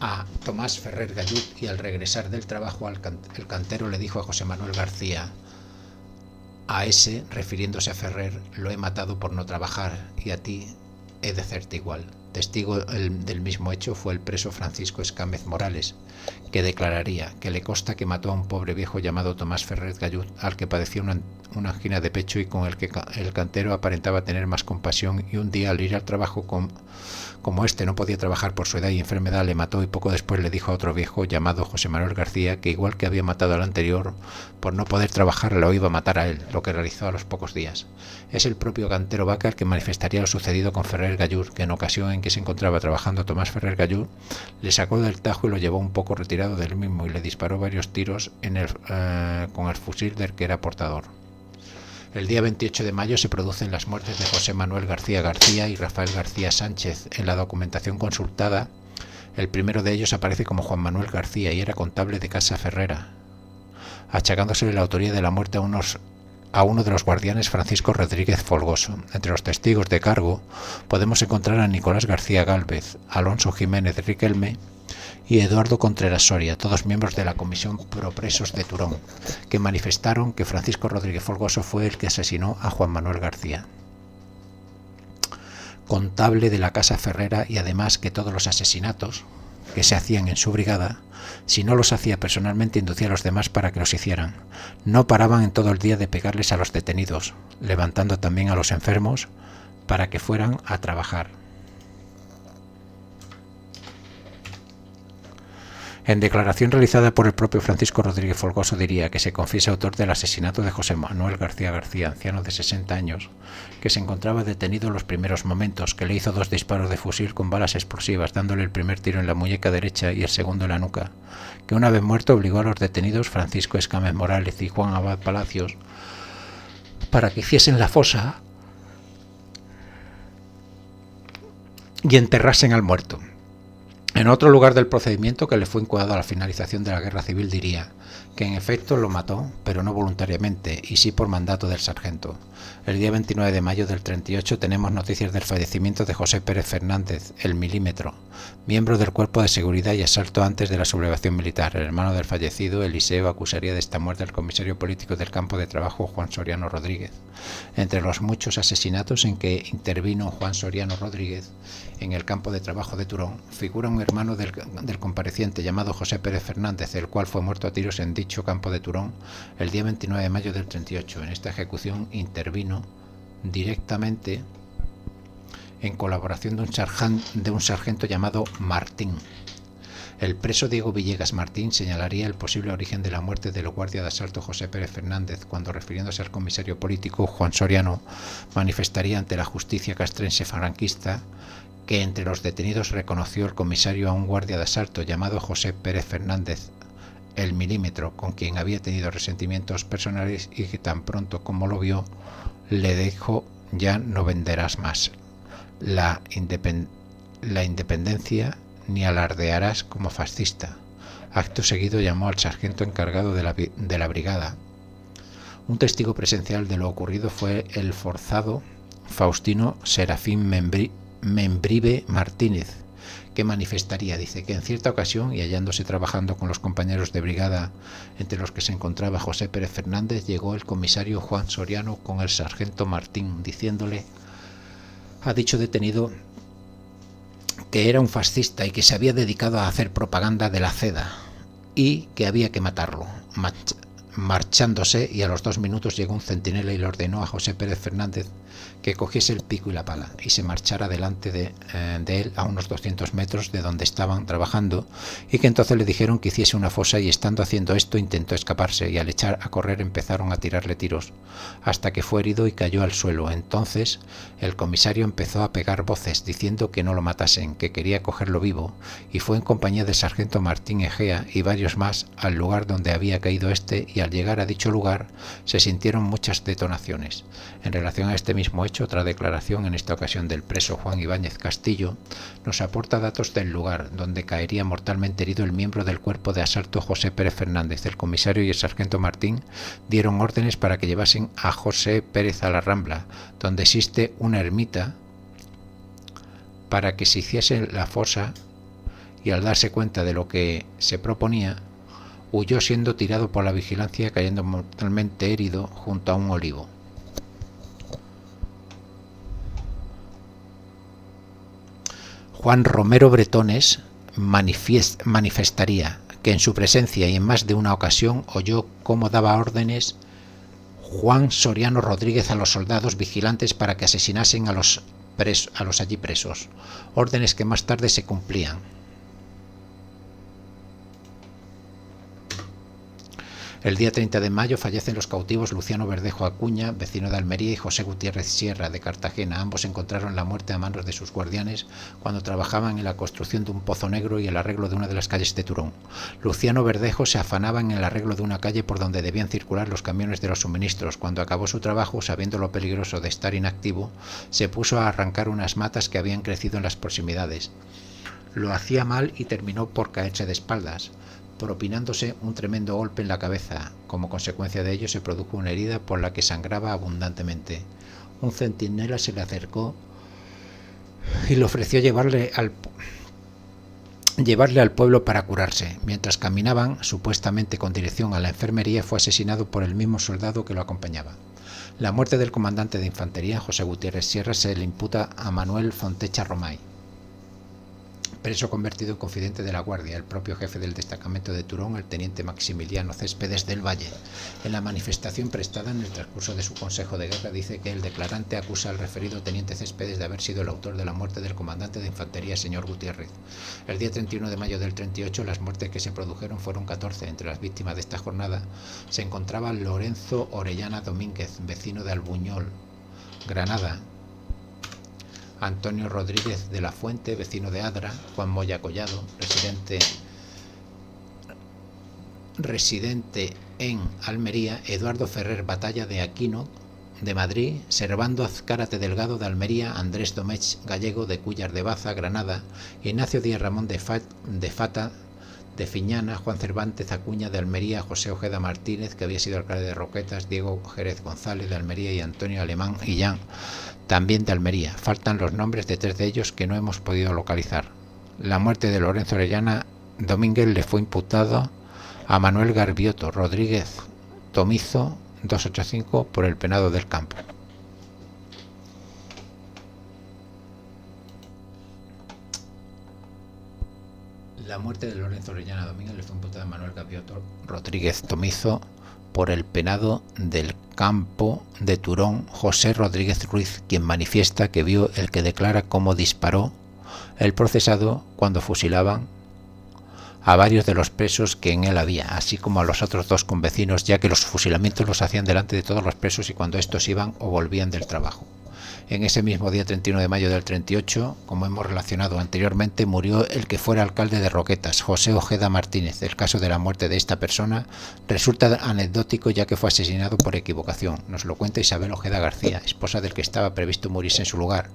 a Tomás Ferrer Gallur y al regresar del trabajo el cantero le dijo a José Manuel García: a ese, refiriéndose a Ferrer, lo he matado por no trabajar y a ti he de hacerte igual. Testigo del mismo hecho fue el preso Francisco Escámez Morales, que declararía que le consta que mató a un pobre viejo llamado Tomás Ferrer Gallur, al que padecía una angina de pecho y con el que el cantero aparentaba tener más compasión, y un día al ir al trabajo como este no podía trabajar por su edad y enfermedad, le mató y poco después le dijo a otro viejo llamado José Manuel García que igual que había matado al anterior, por no poder trabajar lo iba a matar a él, lo que realizó a los pocos días. Es el propio Cantero Vaca el que manifestaría lo sucedido con Ferrer Gallur, que en ocasión en que se encontraba trabajando Tomás Ferrer Gallur, le sacó del tajo y lo llevó un poco retirado del mismo y le disparó varios tiros con el fusil del que era portador. El día 28 de mayo se producen las muertes de José Manuel García García y Rafael García Sánchez. En la documentación consultada, el primero de ellos aparece como Juan Manuel García y era contable de Casa Ferrera, achacándosele la autoría de la muerte a uno de los guardianes, Francisco Rodríguez Folgoso. Entre los testigos de cargo podemos encontrar a Nicolás García Gálvez, Alonso Jiménez Riquelme y Eduardo Contreras Soria, todos miembros de la Comisión Propresos de Turón, que manifestaron que Francisco Rodríguez Folgoso fue el que asesinó a Juan Manuel García, contable de la Casa Ferrera, y además que todos los asesinatos que se hacían en su brigada, si no los hacía personalmente, inducía a los demás para que los hicieran. No paraban en todo el día de pegarles a los detenidos, levantando también a los enfermos para que fueran a trabajar. En declaración realizada por el propio Francisco Rodríguez Folgoso diría que se confiesa autor del asesinato de José Manuel García García, anciano de 60 años, que se encontraba detenido en los primeros momentos, que le hizo 2 disparos de fusil con balas explosivas, dándole el primer tiro en la muñeca derecha y el segundo en la nuca, que una vez muerto obligó a los detenidos Francisco Escámez Morales y Juan Abad Palacios para que hiciesen la fosa y enterrasen al muerto. En otro lugar del procedimiento que le fue incoado a la finalización de la Guerra Civil diría que en efecto lo mató, pero no voluntariamente, y sí por mandato del sargento. El día 29 de mayo del 38 tenemos noticias del fallecimiento de José Pérez Fernández, el Milímetro, miembro del Cuerpo de Seguridad y Asalto antes de la sublevación militar. El hermano del fallecido, Eliseo, acusaría de esta muerte al comisario político del campo de trabajo, Juan Soriano Rodríguez. Entre los muchos asesinatos en que intervino Juan Soriano Rodríguez en el campo de trabajo de Turón, figura un hermano del compareciente llamado José Pérez Fernández, el cual fue muerto a tiros en dicho campo de Turón el día 29 de mayo del 38. En esta ejecución intervino directamente en colaboración de un sargento llamado Martín. El preso Diego Villegas Martín señalaría el posible origen de la muerte del guardia de asalto José Pérez Fernández cuando, refiriéndose al comisario político Juan Soriano, manifestaría ante la justicia castrense franquista que entre los detenidos reconoció el comisario a un guardia de asalto llamado José Pérez Fernández, el milímetro, con quien había tenido resentimientos personales y que tan pronto como lo vio le dijo: ya no venderás más la independencia ni alardearás como fascista. Acto seguido llamó al sargento encargado de la brigada. Un testigo presencial de lo ocurrido fue el forzado Faustino Serafín Membrive Martínez, que manifestaría, dice, que en cierta ocasión, y hallándose trabajando con los compañeros de brigada, entre los que se encontraba José Pérez Fernández, llegó el comisario Juan Soriano con el sargento Martín, diciéndole a dicho detenido que era un fascista y que se había dedicado a hacer propaganda de la CEDA y que había que matarlo. Marchándose, y a los 2 minutos llegó un centinela y le ordenó a José Pérez Fernández que cogiese el pico y la pala y se marchara delante de él a unos 200 metros de donde estaban trabajando, y que entonces le dijeron que hiciese una fosa, y estando haciendo esto intentó escaparse, y al echar a correr empezaron a tirarle tiros hasta que fue herido y cayó al suelo. Entonces el comisario empezó a pegar voces diciendo que no lo matasen, que quería cogerlo vivo, y fue en compañía del sargento Martín Egea y varios más al lugar donde había caído este, y al llegar a dicho lugar se sintieron muchas detonaciones. En relación a este mismo hecho, otra declaración, en esta ocasión del preso Juan Ibáñez Castillo, nos aporta datos del lugar donde caería mortalmente herido el miembro del cuerpo de asalto José Pérez Fernández. El comisario y el sargento Martín dieron órdenes para que llevasen a José Pérez a la Rambla, donde existe una ermita, para que se hiciese la fosa, y al darse cuenta de lo que se proponía, huyó siendo tirado por la vigilancia, cayendo mortalmente herido junto a un olivo. Juan Romero Bretones manifestaría que en su presencia y en más de una ocasión oyó cómo daba órdenes Juan Soriano Rodríguez a los soldados vigilantes para que asesinasen a los allí presos, órdenes que más tarde se cumplían. El día 30 de mayo fallecen los cautivos Luciano Verdejo Acuña, vecino de Almería, y José Gutiérrez Sierra, de Cartagena. Ambos encontraron la muerte a manos de sus guardianes cuando trabajaban en la construcción de un pozo negro y el arreglo de una de las calles de Turón. Luciano Verdejo se afanaba en el arreglo de una calle por donde debían circular los camiones de los suministros. Cuando acabó su trabajo, sabiendo lo peligroso de estar inactivo, se puso a arrancar unas matas que habían crecido en las proximidades. Lo hacía mal y terminó por caerse de espaldas, propinándose un tremendo golpe en la cabeza. Como consecuencia de ello se produjo una herida por la que sangraba abundantemente. Un centinela se le acercó y le ofreció llevarle al pueblo para curarse. Mientras caminaban, supuestamente con dirección a la enfermería, fue asesinado por el mismo soldado que lo acompañaba. La muerte del comandante de infantería, José Gutiérrez Sierra, se le imputa a Manuel Fontecha Romay, preso convertido en confidente de la Guardia, el propio jefe del destacamento de Turón, el teniente Maximiliano Céspedes del Valle. En la manifestación prestada en el transcurso de su consejo de guerra, dice que el declarante acusa al referido teniente Céspedes de haber sido el autor de la muerte del comandante de infantería, señor Gutiérrez. El día 31 de mayo del 38, las muertes que se produjeron fueron 14. Entre las víctimas de esta jornada se encontraba Lorenzo Orellana Domínguez, vecino de Albuñol, Granada; Antonio Rodríguez de la Fuente, vecino de Adra; Juan Moya Collado, residente en Almería; Eduardo Ferrer Batalla de Aquino, de Madrid; Servando Azcárate Delgado, de Almería; Andrés Domech Gallego, de Cúllar de Baza, Granada; Ignacio Díaz Ramón de Fata, de Fiñana; Juan Cervantes Acuña, de Almería; José Ojeda Martínez, que había sido alcalde de Roquetas; Diego Jerez González, de Almería; y Antonio Alemán Illán, también de Almería. Faltan los nombres de 3 de ellos que no hemos podido localizar. La muerte de Lorenzo Orellana Domínguez le fue imputado a Manuel Garbioto Rodríguez Tomizo 285 por el penado del campo. La muerte de Lorenzo Orellana Domínguez le fue imputada a Manuel Garbioto Rodríguez Tomizo por el penado del campo de Turón, José Rodríguez Ruiz, quien manifiesta que vio el que declara cómo disparó el procesado cuando fusilaban a varios de los presos que en él había, así como a los otros 2 convecinos, ya que los fusilamientos los hacían delante de todos los presos y cuando estos iban o volvían del trabajo. En ese mismo día 31 de mayo del 38, como hemos relacionado anteriormente, murió el que fuera alcalde de Roquetas, José Ojeda Martínez. El caso de la muerte de esta persona resulta anecdótico ya que fue asesinado por equivocación. Nos lo cuenta Isabel Ojeda García, esposa del que estaba previsto morirse en su lugar.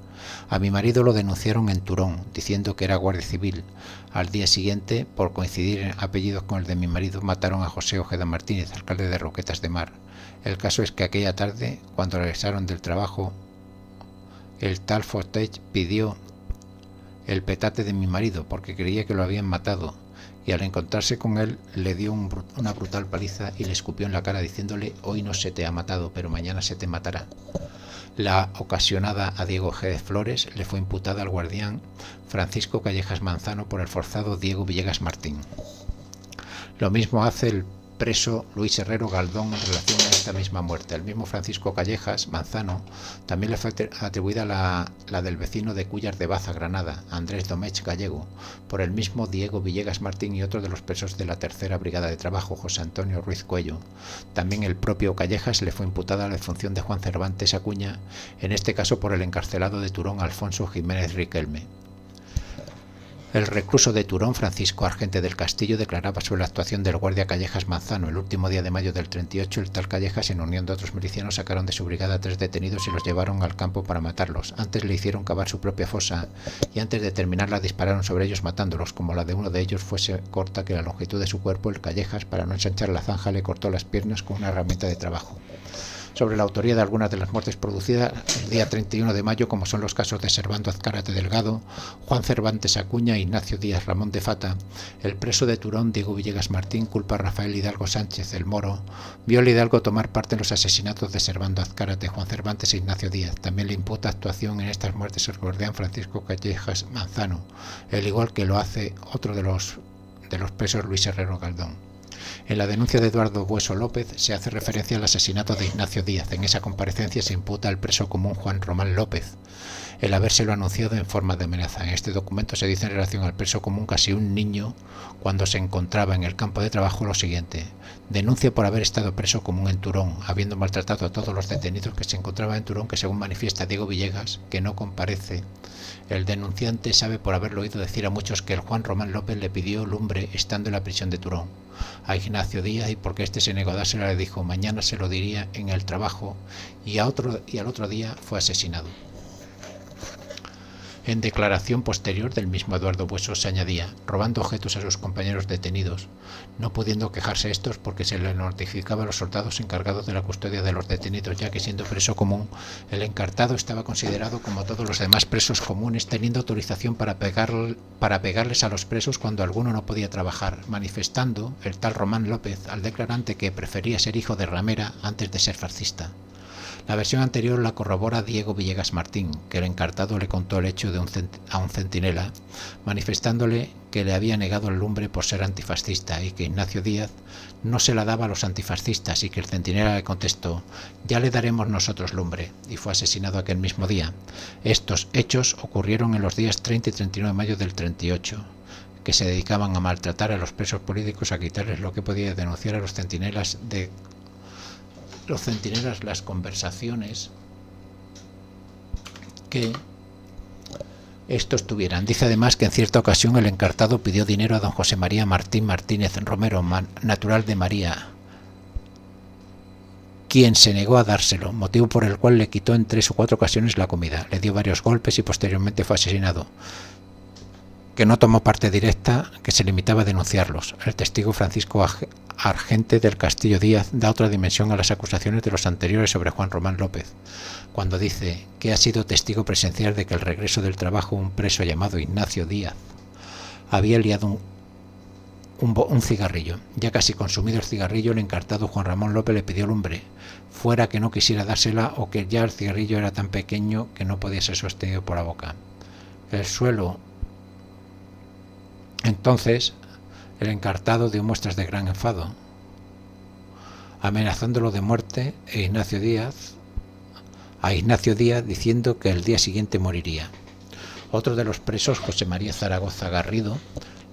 A mi marido lo denunciaron en Turón, diciendo que era guardia civil. Al día siguiente, por coincidir en apellidos con el de mi marido, mataron a José Ojeda Martínez, alcalde de Roquetas de Mar. El caso es que aquella tarde, cuando regresaron del trabajo, el tal Fortech pidió el petate de mi marido porque creía que lo habían matado, y al encontrarse con él le dio una brutal paliza y le escupió en la cara diciéndole: hoy no se te ha matado, pero mañana se te matará. La ocasionada a Diego G. Flores le fue imputada al guardián Francisco Callejas Manzano por el forzado Diego Villegas Martín. Lo mismo hace el preso Luis Herrero Galdón en relación a esta misma muerte. El mismo Francisco Callejas Manzano también le fue atribuida la del vecino de Cúllar de Baza, Granada, Andrés Domech Gallego, por el mismo Diego Villegas Martín y otro de los presos de la tercera brigada de trabajo, José Antonio Ruiz Cuello. También el propio Callejas le fue imputada la defunción de Juan Cervantes Acuña, en este caso por el encarcelado de Turón Alfonso Jiménez Riquelme. El recluso de Turón, Francisco Argente del Castillo, declaraba sobre la actuación del guardia Callejas Manzano. El último día de mayo del 38, el tal Callejas, en unión de otros milicianos, sacaron de su brigada a 3 detenidos y los llevaron al campo para matarlos. Antes le hicieron cavar su propia fosa y antes de terminarla dispararon sobre ellos matándolos. Como la de uno de ellos fuese corta que la longitud de su cuerpo, el Callejas, para no ensanchar la zanja, le cortó las piernas con una herramienta de trabajo. Sobre la autoría de algunas de las muertes producidas el día 31 de mayo, como son los casos de Servando Azcárate Delgado, Juan Cervantes Acuña, Ignacio Díaz Ramón de Fata, el preso de Turón, Diego Villegas Martín, culpa a Rafael Hidalgo Sánchez, el Moro, vio al Hidalgo tomar parte en los asesinatos de Servando Azcárate, Juan Cervantes e Ignacio Díaz. También le imputa actuación en estas muertes el guardián Francisco Callejas Manzano, al igual que lo hace otro de los presos, Luis Herrero Galdón. En la denuncia de Eduardo Bueso López se hace referencia al asesinato de Ignacio Díaz. En esa comparecencia se imputa al preso común Juan Román López el habérselo anunciado en forma de amenaza. En este documento se dice en relación al preso común, casi un niño, cuando se encontraba en el campo de trabajo, lo siguiente: denuncia por haber estado preso común en Turón, habiendo maltratado a todos los detenidos que se encontraban en Turón, que según manifiesta Diego Villegas, que no comparece. El denunciante sabe por haberlo oído decir a muchos que el Juan Román López le pidió lumbre estando en la prisión de Turón a Ignacio Díaz, y porque éste se negó a dársela le dijo: mañana se lo diría en el trabajo, y al otro día fue asesinado. En declaración posterior del mismo Eduardo Bueso se añadía: robando objetos a sus compañeros detenidos, no pudiendo quejarse estos porque se le notificaba a los soldados encargados de la custodia de los detenidos, ya que siendo preso común, el encartado estaba considerado como todos los demás presos comunes, teniendo autorización para pegarles a los presos cuando alguno no podía trabajar, manifestando el tal Román López al declarante que prefería ser hijo de ramera antes de ser fascista. La versión anterior la corrobora Diego Villegas Martín, que el encartado le contó el hecho a un centinela, manifestándole que le había negado el lumbre por ser antifascista y que Ignacio Díaz no se la daba a los antifascistas, y que el centinela le contestó: ya le daremos nosotros lumbre, y fue asesinado aquel mismo día. Estos hechos ocurrieron en los días 30 y 31 de mayo del 38, que se dedicaban a maltratar a los presos políticos, a quitarles lo que podía, denunciar a los centinelas las conversaciones que estos tuvieran. Dice además que en cierta ocasión el encartado pidió dinero a don José María Martín Martínez Romero, natural de María, quien se negó a dárselo, motivo por el cual le quitó en 3 o 4 ocasiones la comida, le dio varios golpes y posteriormente fue asesinado, que no tomó parte directa, que se limitaba a denunciarlos. El testigo Francisco Argente del Castillo Díaz da otra dimensión a las acusaciones de los anteriores sobre Juan Román López, cuando dice que ha sido testigo presencial de que al regreso del trabajo un preso llamado Ignacio Díaz había liado un cigarrillo. Ya casi consumido el cigarrillo, el encartado Juan Ramón López le pidió lumbre, fuera que no quisiera dársela o que ya el cigarrillo era tan pequeño que no podía ser sostenido por la boca. El suelo. Entonces, el encartado dio muestras de gran enfado, amenazándolo de muerte a Ignacio Díaz diciendo que el día siguiente moriría. Otro de los presos, José María Zaragoza Garrido,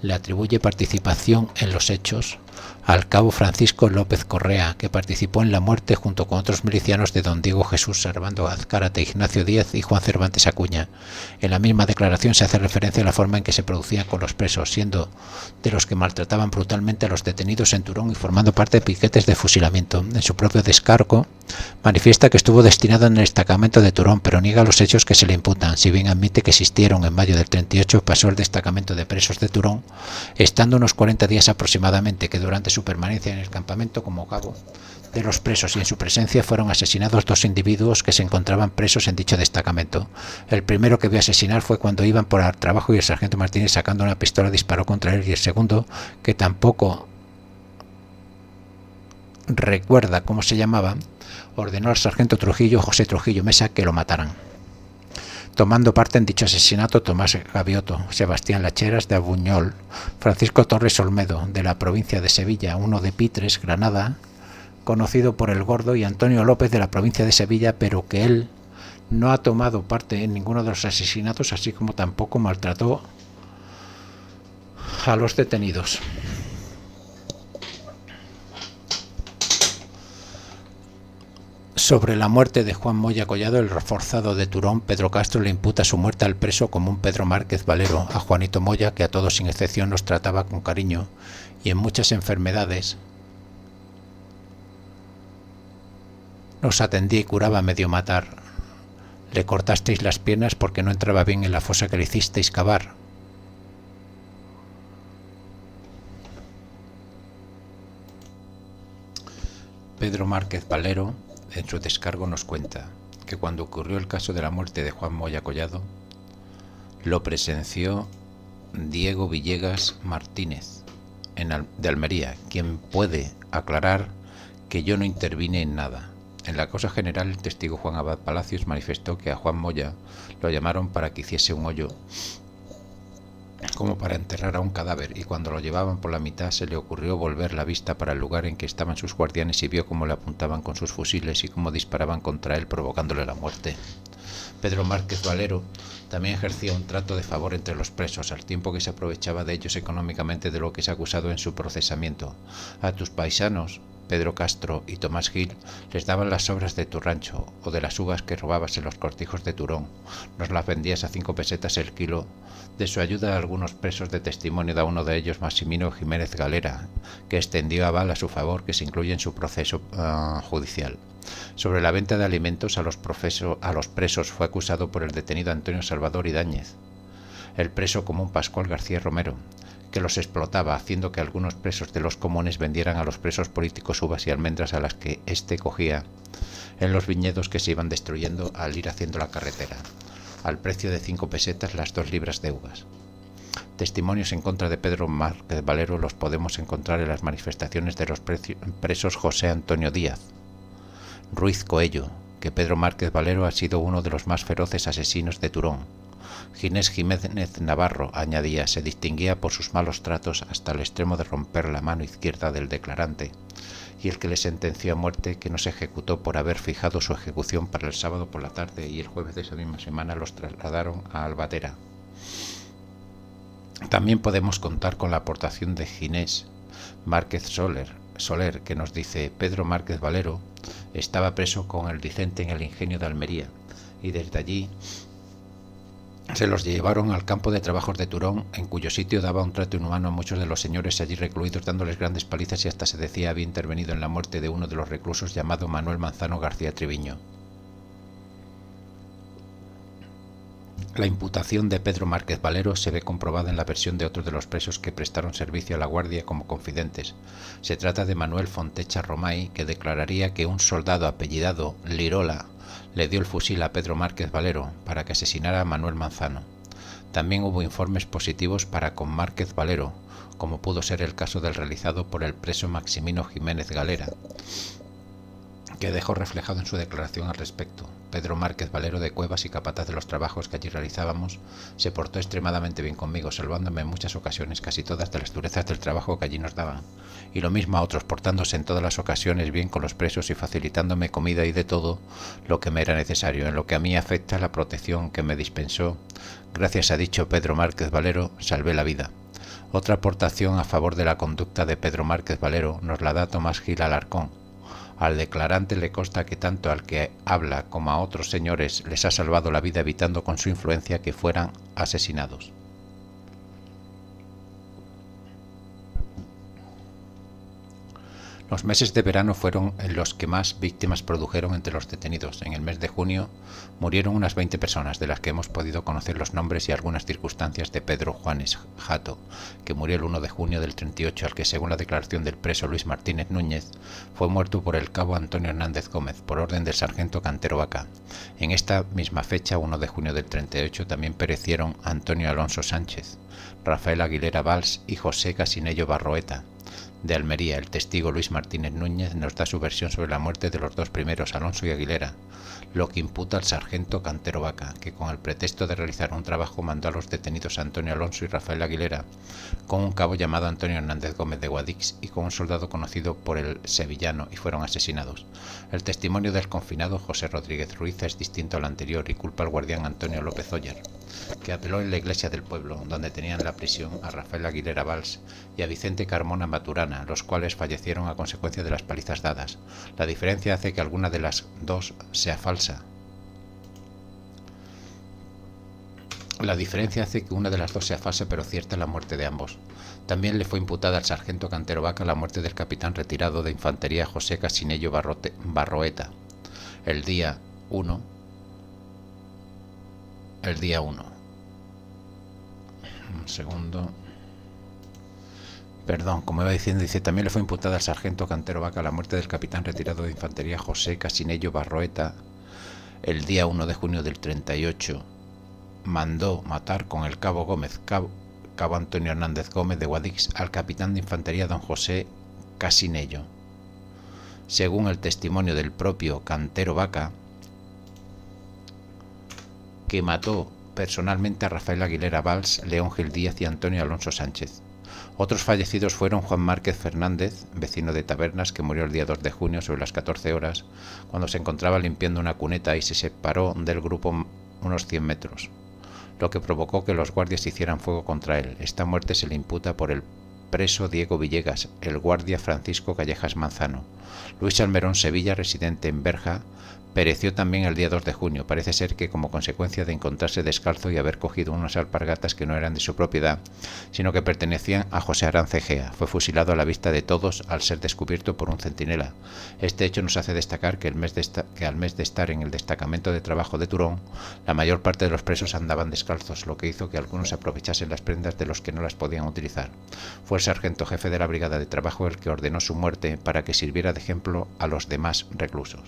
le atribuye participación en los hechos al cabo Francisco López Correa, que participó en la muerte junto con otros milicianos de don Diego Jesús Servando Azcárate, Ignacio Díaz y Juan Cervantes Acuña. En la misma declaración se hace referencia a la forma en que se producían con los presos, siendo de los que maltrataban brutalmente a los detenidos en Turón y formando parte de piquetes de fusilamiento. En su propio descargo manifiesta que estuvo destinado en el destacamento de Turón, pero niega los hechos que se le imputan, si bien admite que existieron. En mayo del 38 pasó el destacamento de presos de Turón, estando unos 40 días aproximadamente, que durante su permanencia en el campamento como cabo de los presos y en su presencia fueron asesinados 2 individuos que se encontraban presos en dicho destacamento. El primero que vio asesinar fue cuando iban por el trabajo y el sargento Martínez, sacando una pistola, disparó contra él, y el segundo, que tampoco recuerda cómo se llamaba, ordenó al sargento Trujillo, José Trujillo Mesa, que lo mataran. Tomando parte en dicho asesinato Tomás Gavioto, Sebastián Lacheras de Abuñol, Francisco Torres Olmedo de la provincia de Sevilla, uno de Pitres, Granada, conocido por el Gordo, y Antonio López de la provincia de Sevilla, pero que él no ha tomado parte en ninguno de los asesinatos, así como tampoco maltrató a los detenidos. Sobre la muerte de Juan Moya Collado, el reforzado de Turón, Pedro Castro, le imputa su muerte al preso común Pedro Márquez Valero, a Juanito Moya, que a todos sin excepción nos trataba con cariño y en muchas enfermedades nos atendía y curaba a medio matar. Le cortasteis las piernas porque no entraba bien en la fosa que le hicisteis cavar. Pedro Márquez Valero, en su descargo, nos cuenta que cuando ocurrió el caso de la muerte de Juan Moya Collado, lo presenció Diego Villegas Martínez, de Almería, quien puede aclarar que yo no intervine en nada. En la causa general, el testigo Juan Abad Palacios manifestó que a Juan Moya lo llamaron para que hiciese un hoyo como para enterrar a un cadáver, y cuando lo llevaban por la mitad se le ocurrió volver la vista para el lugar en que estaban sus guardianes y vio cómo le apuntaban con sus fusiles y cómo disparaban contra él, provocándole la muerte. Pedro Márquez Valero también ejercía un trato de favor entre los presos, al tiempo que se aprovechaba de ellos económicamente, de lo que es acusado en su procesamiento. A tus paisanos, Pedro Castro y Tomás Gil, les daban las sobras de tu rancho o de las uvas que robabas en los cortijos de Turón. Nos las vendías a 5 pesetas el kilo. De su ayuda a algunos presos de testimonio da uno de ellos, Maximino Jiménez Galera, que extendió aval a su favor, que se incluye en su proceso judicial. Sobre la venta de alimentos a los presos fue acusado por el detenido Antonio Salvador Idáñez, el preso común Pascual García Romero, que los explotaba, haciendo que algunos presos de los comunes vendieran a los presos políticos uvas y almendras a las que éste cogía en los viñedos que se iban destruyendo al ir haciendo la carretera, al precio de 5 pesetas las 2 libras de uvas. Testimonios en contra de Pedro Márquez Valero los podemos encontrar en las manifestaciones de los presos José Antonio Díaz, Ruiz Coello, que Pedro Márquez Valero ha sido uno de los más feroces asesinos de Turón. Ginés Jiménez Navarro, añadía, se distinguía por sus malos tratos hasta el extremo de romper la mano izquierda del declarante, y el que le sentenció a muerte, que no se ejecutó por haber fijado su ejecución para el sábado por la tarde, y el jueves de esa misma semana los trasladaron a Albatera. También podemos contar con la aportación de Ginés Márquez Soler, que nos dice: Pedro Márquez Valero estaba preso con el Vicente en el ingenio de Almería, y desde allí se los llevaron al campo de trabajos de Turón, en cuyo sitio daba un trato inhumano a muchos de los señores allí recluidos, dándoles grandes palizas, y hasta se decía había intervenido en la muerte de uno de los reclusos llamado Manuel Manzano García Triviño. La imputación de Pedro Márquez Valero se ve comprobada en la versión de otros de los presos que prestaron servicio a la Guardia como confidentes. Se trata de Manuel Fontecha Romay, que declararía que un soldado apellidado Lirola le dio el fusil a Pedro Márquez Valero para que asesinara a Manuel Manzano. También hubo informes positivos para con Márquez Valero, como pudo ser el caso del realizado por el preso Maximino Jiménez Galera, que dejó reflejado en su declaración al respecto. Pedro Márquez Valero, de Cuevas y capataz de los trabajos que allí realizábamos, se portó extremadamente bien conmigo, salvándome en muchas ocasiones, casi todas, de las durezas del trabajo que allí nos daban, y lo mismo a otros, portándose en todas las ocasiones bien con los presos y facilitándome comida y de todo lo que me era necesario. En lo que a mí afecta, la protección que me dispensó, gracias a dicho Pedro Márquez Valero, salvé la vida. Otra aportación a favor de la conducta de Pedro Márquez Valero nos la da Tomás Gil Alarcón. Al declarante le consta que tanto al que habla como a otros señores les ha salvado la vida evitando con su influencia que fueran asesinados. Los meses de verano fueron los que más víctimas produjeron entre los detenidos. En el mes de junio murieron unas 20 personas, de las que hemos podido conocer los nombres y algunas circunstancias de Pedro Juanes Jato, que murió el 1 de junio del 38, al que, según la declaración del preso Luis Martínez Núñez, fue muerto por el cabo Antonio Hernández Gómez, por orden del sargento Cantero Vaca. En esta misma fecha, 1 de junio del 38, también perecieron Antonio Alonso Sánchez, Rafael Aguilera Valls y José Casinello Barroeta. De Almería, el testigo Luis Martínez Núñez nos da su versión sobre la muerte de los dos primeros, Alonso y Aguilera, lo que imputa al sargento Cantero Vaca, que con el pretexto de realizar un trabajo mandó a los detenidos Antonio Alonso y Rafael Aguilera con un cabo llamado Antonio Hernández Gómez de Guadix y con un soldado conocido por el Sevillano, y fueron asesinados. El testimonio del confinado José Rodríguez Ruiz es distinto al anterior y culpa al guardián Antonio López Oller, que apeló en la iglesia del pueblo, donde tenían la prisión, a Rafael Aguilera Valls y a Vicente Carmona Maturana, los cuales fallecieron a consecuencia de las palizas dadas. La diferencia hace que alguna de las dos sea falsa. Pero cierta la muerte de ambos. También le fue imputada al sargento Cantero Vaca la muerte del capitán retirado de infantería José Casinello Barroeta el día 1. Como iba diciendo, también le fue imputada al sargento Cantero Vaca la muerte del capitán retirado de infantería José Casinello Barroeta el día 1 de junio del 38. Mandó matar con el cabo Antonio Hernández Gómez de Guadix al capitán de infantería don José Casinello. Según el testimonio del propio Cantero Vaca, que mató personalmente a Rafael Aguilera Valls, León Gil Díaz y Antonio Alonso Sánchez. Otros fallecidos fueron Juan Márquez Fernández, vecino de Tabernas, que murió el día 2 de junio sobre las 14 horas, cuando se encontraba limpiando una cuneta y se separó del grupo unos 100 metros, lo que provocó que los guardias hicieran fuego contra él. Esta muerte se le imputa por el preso Diego Villegas, el guardia Francisco Callejas Manzano. Luis Almerón Sevilla, residente en Berja, pereció también el día 2 de junio. Parece ser que como consecuencia de encontrarse descalzo y haber cogido unas alpargatas que no eran de su propiedad, sino que pertenecían a José Arance Gea. Fue fusilado a la vista de todos al ser descubierto por un centinela. Este hecho nos hace destacar que al mes de estar en el destacamento de trabajo de Turón, la mayor parte de los presos andaban descalzos, lo que hizo que algunos aprovechasen las prendas de los que no las podían utilizar. Fue el sargento jefe de la brigada de trabajo el que ordenó su muerte para que sirviera de ejemplo a los demás reclusos.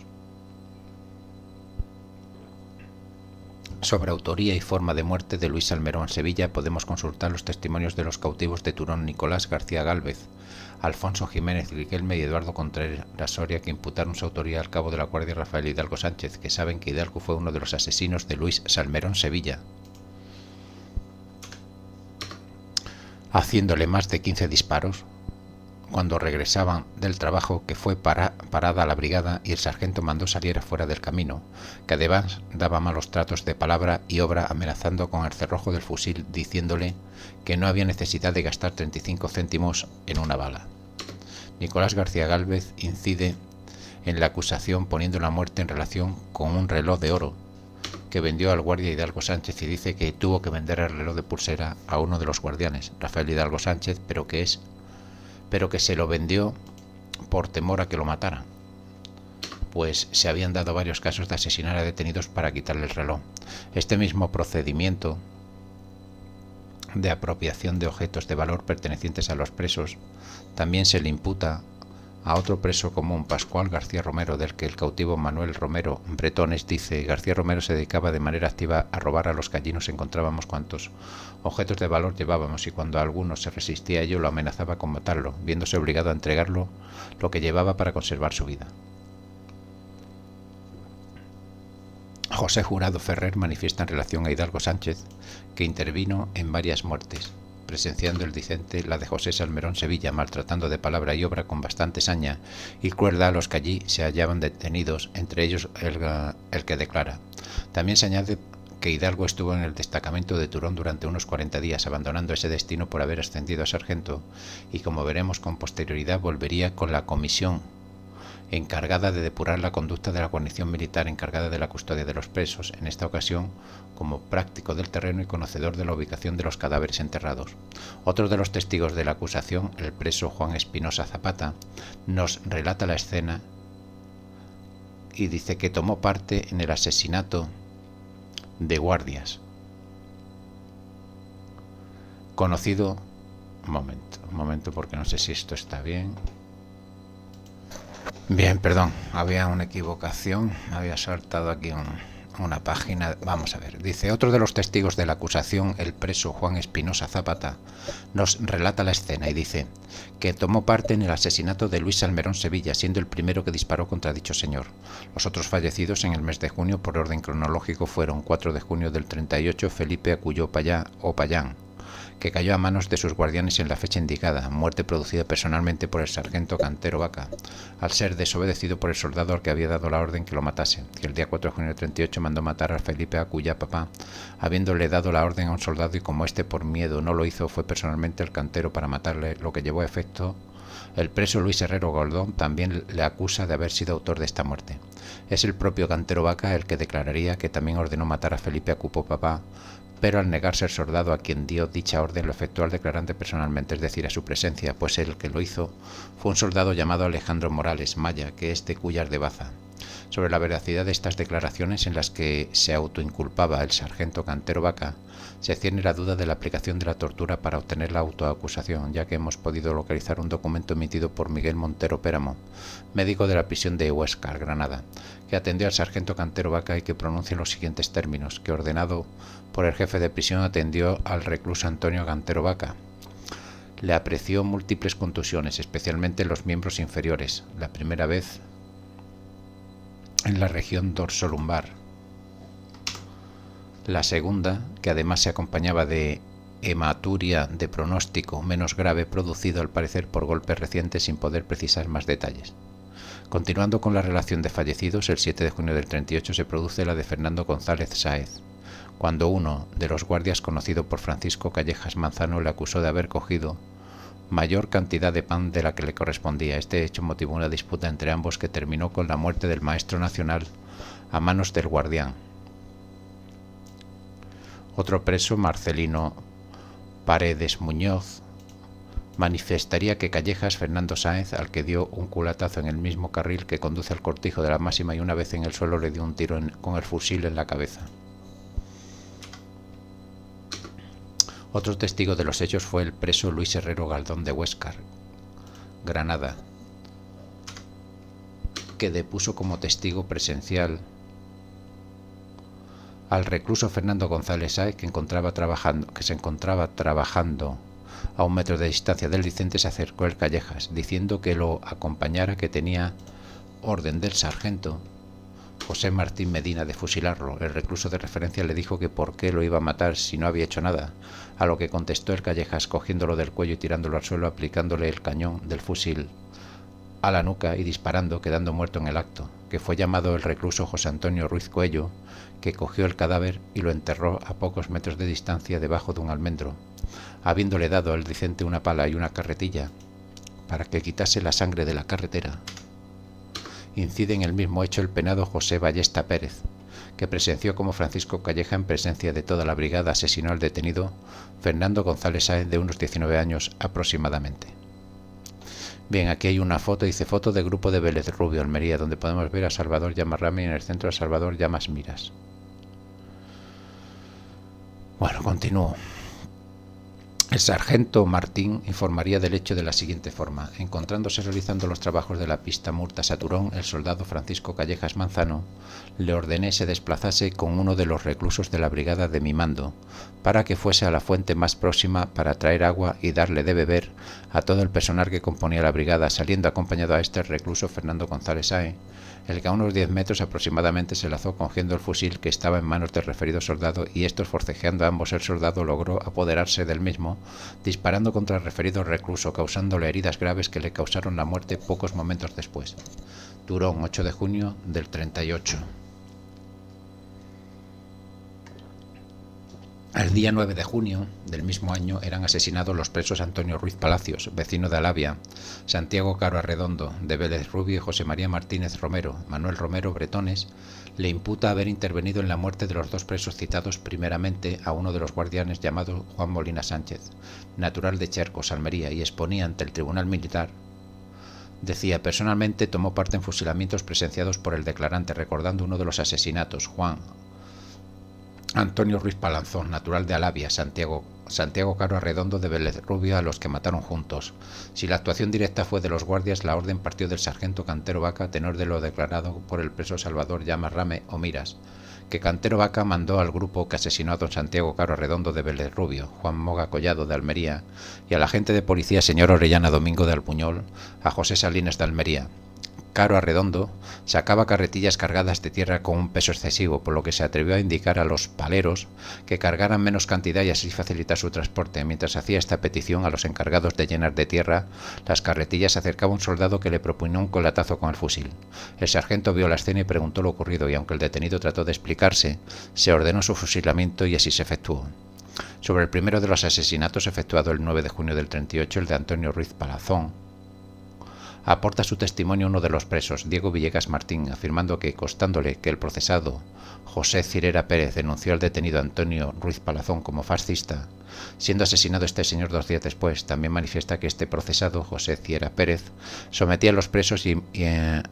Sobre autoría y forma de muerte de Luis Almerón Sevilla podemos consultar los testimonios de los cautivos de Turón Nicolás García Gálvez, Alfonso Jiménez Riquelme y Eduardo Contreras Soria, que imputaron su autoría al cabo de la Guardia Rafael Hidalgo Sánchez, que saben que Hidalgo fue uno de los asesinos de Luis Salmerón Sevilla, haciéndole más de 15 disparos cuando regresaban del trabajo, que fue parada la brigada y el sargento mandó saliera fuera del camino, que además daba malos tratos de palabra y obra, amenazando con el cerrojo del fusil, diciéndole que no había necesidad de gastar 35 céntimos en una bala. Nicolás García Gálvez incide en la acusación poniendo la muerte en relación con un reloj de oro que vendió al guardia Hidalgo Sánchez, y dice que tuvo que vender el reloj de pulsera a uno de los guardianes, Rafael Hidalgo Sánchez, pero que se lo vendió por temor a que lo mataran, pues se habían dado varios casos de asesinar a detenidos para quitarle el reloj. Este mismo procedimiento de apropiación de objetos de valor pertenecientes a los presos también se le imputa a otro preso común, Pascual García Romero, del que el cautivo Manuel Romero Bretones dice: García Romero se dedicaba de manera activa a robar a los que allí nos encontrábamos cuantos objetos de valor llevábamos, y cuando alguno se resistía a ello lo amenazaba con matarlo, viéndose obligado a entregarlo lo que llevaba para conservar su vida. José Jurado Ferrer manifiesta en relación a Hidalgo Sánchez que intervino en varias muertes, presenciando el dicente la de José Salmerón Sevilla, maltratando de palabra y obra con bastante saña y crueldad a los que allí se hallaban detenidos, entre ellos el que declara. También se añade que Hidalgo estuvo en el destacamento de Turón durante unos 40 días, abandonando ese destino por haber ascendido a sargento, y como veremos con posterioridad volvería con la comisión encargada de depurar la conducta de la guarnición militar encargada de la custodia de los presos, en esta ocasión como práctico del terreno y conocedor de la ubicación de los cadáveres enterrados. Otro de los testigos de la acusación, el preso Juan Espinosa Zapata, nos relata la escena y dice que tomó parte en el asesinato de guardias, conocido... Un momento, porque no sé si esto está bien. Bien, perdón, había una equivocación, había saltado aquí una página. Vamos a ver, dice: otro de los testigos de la acusación, el preso Juan Espinosa Zapata, nos relata la escena y dice que tomó parte en el asesinato de Luis Salmerón Sevilla, siendo el primero que disparó contra dicho señor. Los otros fallecidos en el mes de junio, por orden cronológico, fueron 4 de junio del 38, Felipe Aculló Payán, que cayó a manos de sus guardianes en la fecha indicada, muerte producida personalmente por el sargento Cantero Vaca, al ser desobedecido por el soldado al que había dado la orden que lo matase, que el día 4 de junio del 38 mandó matar a Felipe Acullá Papá, habiéndole dado la orden a un soldado, y como éste por miedo no lo hizo, fue personalmente el cantero para matarle, lo que llevó a efecto. El preso Luis Herrero Goldón también le acusa de haber sido autor de esta muerte. Es el propio Cantero Vaca el que declararía que también ordenó matar a Felipe Acupo Papá, pero al negarse el soldado a quien dio dicha orden lo efectuó al declarante personalmente, es decir, a su presencia, pues el que lo hizo fue un soldado llamado Alejandro Morales Maya, que es de Cúllar de Baza. Sobre la veracidad de estas declaraciones, en las que se autoinculpaba el sargento Cantero Vaca, se cierne la duda de la aplicación de la tortura para obtener la autoacusación, ya que hemos podido localizar un documento emitido por Miguel Montero Péramo, médico de la prisión de Huéscar, Granada, que atendió al sargento Cantero Vaca y que pronuncia los siguientes términos: que ordenado por el jefe de prisión atendió al recluso Antonio Cantero Vaca. Le apreció múltiples contusiones, especialmente en los miembros inferiores, la primera vez en la región dorsolumbar, la segunda, que además se acompañaba de hematuria de pronóstico menos grave, producido al parecer por golpes recientes, sin poder precisar más detalles. Continuando con la relación de fallecidos, el 7 de junio del 38 se produce la de Fernando González Sáez, cuando uno de los guardias, conocido por Francisco Callejas Manzano, le acusó de haber cogido mayor cantidad de pan de la que le correspondía. Este hecho motivó una disputa entre ambos que terminó con la muerte del maestro nacional a manos del guardián. Otro preso, Marcelino Paredes Muñoz, manifestaría que Callejas, Fernando Sáenz, al que dio un culatazo en el mismo carril que conduce al cortijo de la Máxima, y una vez en el suelo le dio un tiro con el fusil en la cabeza. Otro testigo de los hechos fue el preso Luis Herrero Galdón de Huéscar, Granada, que depuso como testigo presencial al recluso Fernando González Sáez, que se encontraba trabajando a 1 metro de distancia del Vicente. Se acercó el Callejas, diciendo que lo acompañara, que tenía orden del sargento José Martín Medina de fusilarlo. El recluso de referencia le dijo que por qué lo iba a matar si no había hecho nada, a lo que contestó el Callejas, cogiéndolo del cuello y tirándolo al suelo, aplicándole el cañón del fusil a la nuca y disparando, quedando muerto en el acto, que fue llamado el recluso José Antonio Ruiz Coello, que cogió el cadáver y lo enterró a pocos metros de distancia debajo de un almendro, habiéndole dado al Vicente una pala y una carretilla para que quitase la sangre de la carretera. Incide en el mismo hecho el penado José Ballesta Pérez, que presenció como Francisco Calleja, en presencia de toda la brigada, asesinó al detenido Fernando González Sáenz, de unos 19 años aproximadamente. Bien, aquí hay una foto, dice: foto de grupo de Vélez Rubio, Almería, donde podemos ver a Salvador Llamas Rami, en el centro a Salvador Llamas Miras. Bueno, continúo. El sargento Martín informaría del hecho de la siguiente forma: encontrándose realizando los trabajos de la pista Murtas a Turón, el soldado Francisco Callejas Manzano le ordené se desplazase con uno de los reclusos de la brigada de mi mando, para que fuese a la fuente más próxima para traer agua y darle de beber a todo el personal que componía la brigada, saliendo acompañado a este recluso Fernando González Sáenz, el que a unos 10 metros aproximadamente se lanzó cogiendo el fusil que estaba en manos del referido soldado, y estos, forcejeando a ambos, el soldado logró apoderarse del mismo, disparando contra el referido recluso, causándole heridas graves que le causaron la muerte pocos momentos después. Turón, 8 de junio del 38. El día 9 de junio del mismo año eran asesinados los presos Antonio Ruiz Palacios, vecino de Alavia, Santiago Caro Arredondo, de Vélez Rubio y José María Martínez Romero. Manuel Romero Bretones le imputa haber intervenido en la muerte de los dos presos citados primeramente a uno de los guardianes llamado Juan Molina Sánchez, natural de Chercos, Almería, y exponía ante el Tribunal Militar. Decía, personalmente tomó parte en fusilamientos presenciados por el declarante, recordando uno de los asesinatos, Juan Antonio Ruiz Palanzón, natural de Alavia, Santiago Caro Arredondo de Vélez Rubio, a los que mataron juntos. Si la actuación directa fue de los guardias, la orden partió del sargento Cantero Vaca, tenor de lo declarado por el preso Salvador Llamas Rame o Miras, que Cantero Vaca mandó al grupo que asesinó a don Santiago Caro Arredondo de Vélez Rubio, Juan Moga Collado de Almería, y al agente de policía señor Orellana Domingo de Albuñol, a José Salinas de Almería. Caro Arredondo sacaba carretillas cargadas de tierra con un peso excesivo, por lo que se atrevió a indicar a los paleros que cargaran menos cantidad y así facilitar su transporte. Mientras hacía esta petición a los encargados de llenar de tierra las carretillas, se acercaba un soldado que le propugnó un colatazo con el fusil. El sargento vio la escena y preguntó lo ocurrido, y aunque el detenido trató de explicarse, se ordenó su fusilamiento y así se efectuó. Sobre el primero de los asesinatos efectuado el 9 de junio del 38, el de Antonio Ruiz Palazón, aporta su testimonio uno de los presos, Diego Villegas Martín, afirmando que, constándole que el procesado José Cirera Pérez denunció al detenido Antonio Ruiz Palazón como fascista, siendo asesinado este señor 2 días después, también manifiesta que este procesado, José Cirera Pérez, sometía a los presos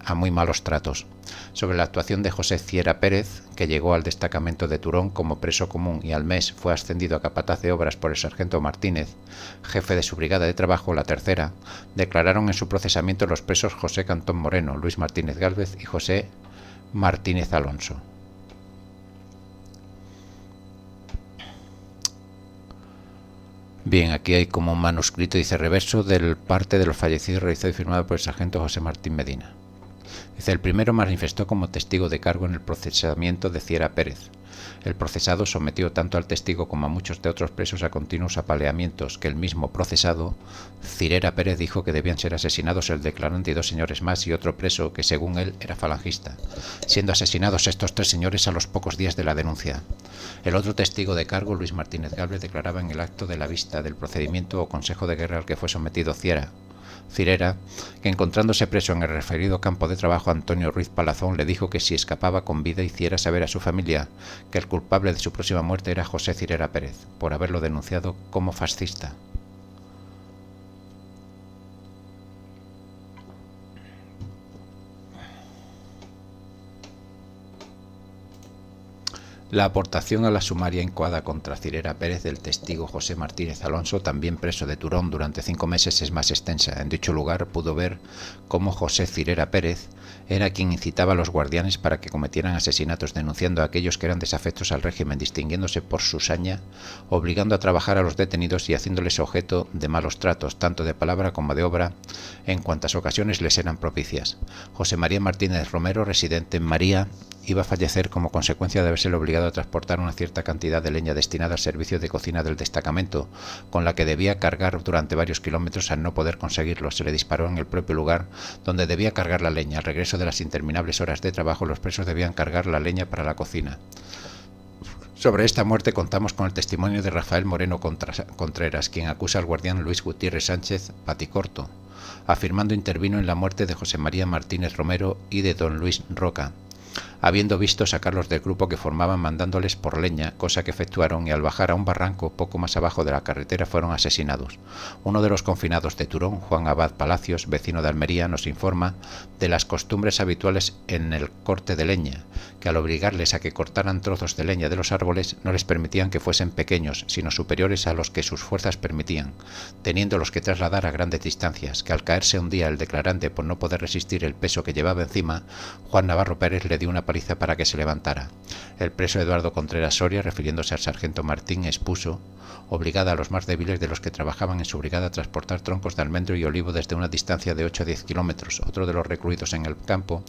a muy malos tratos. Sobre la actuación de José Cirera Pérez, que llegó al destacamento de Turón como preso común y al mes fue ascendido a capataz de obras por el sargento Martínez, jefe de su brigada de trabajo, la tercera, declararon en su procesamiento los presos José Cantón Moreno, Luis Martínez Gálvez y José Martínez Alonso. Bien, aquí hay como un manuscrito, dice reverso del parte de los fallecidos realizado y firmado por el sargento José Martín Medina. Dice, el primero manifestó como testigo de cargo en el procesamiento de Cirera Pérez. El procesado sometió tanto al testigo como a muchos de otros presos a continuos apaleamientos que el mismo procesado, Cirera Pérez, dijo que debían ser asesinados el declarante y 2 señores más y otro preso que según él era falangista, siendo asesinados estos 3 señores a los pocos días de la denuncia. El otro testigo de cargo, Luis Martínez Gálvez, declaraba en el acto de la vista del procedimiento o consejo de guerra al que fue sometido Cirera, que encontrándose preso en el referido campo de trabajo, Antonio Ruiz Palazón le dijo que si escapaba con vida hiciera saber a su familia que el culpable de su próxima muerte era José Cirera Pérez, por haberlo denunciado como fascista. La aportación a la sumaria incoada contra Cirera Pérez del testigo José Martínez Alonso, también preso de Turón durante 5 meses, es más extensa. En dicho lugar pudo ver cómo José Cirera Pérez era quien incitaba a los guardianes para que cometieran asesinatos, denunciando a aquellos que eran desafectos al régimen, distinguiéndose por su saña, obligando a trabajar a los detenidos y haciéndoles objeto de malos tratos, tanto de palabra como de obra, en cuantas ocasiones les eran propicias. José María Martínez Romero, residente en María, iba a fallecer como consecuencia de haberse obligado a transportar una cierta cantidad de leña destinada al servicio de cocina del destacamento, con la que debía cargar durante varios kilómetros. Al no poder conseguirlo, se le disparó en el propio lugar donde debía cargar la leña. Al regreso de las interminables horas de trabajo, los presos debían cargar la leña para la cocina. Sobre esta muerte contamos con el testimonio de Rafael Moreno Contreras, quien acusa al guardián Luis Gutiérrez Sánchez Paticorto, afirmando intervino en la muerte de José María Martínez Romero y de don Luis Roca, habiendo visto sacarlos del grupo que formaban mandándoles por leña, cosa que efectuaron, y al bajar a un barranco poco más abajo de la carretera fueron asesinados. Uno de los confinados de Turón, Juan Abad Palacios, vecino de Almería, nos informa de las costumbres habituales en el corte de leña, que al obligarles a que cortaran trozos de leña de los árboles no les permitían que fuesen pequeños, sino superiores a los que sus fuerzas permitían, teniéndolos que trasladar a grandes distancias, que al caerse un día el declarante por no poder resistir el peso que llevaba encima, Juan Navarro Pérez le dio una paliza para que se levantara. El preso Eduardo Contreras Soria, refiriéndose al sargento Martín, expuso, obligada a los más débiles de los que trabajaban en su brigada a transportar troncos de almendro y olivo desde una distancia de 8 a 10 kilómetros. Otro de los recluidos en el campo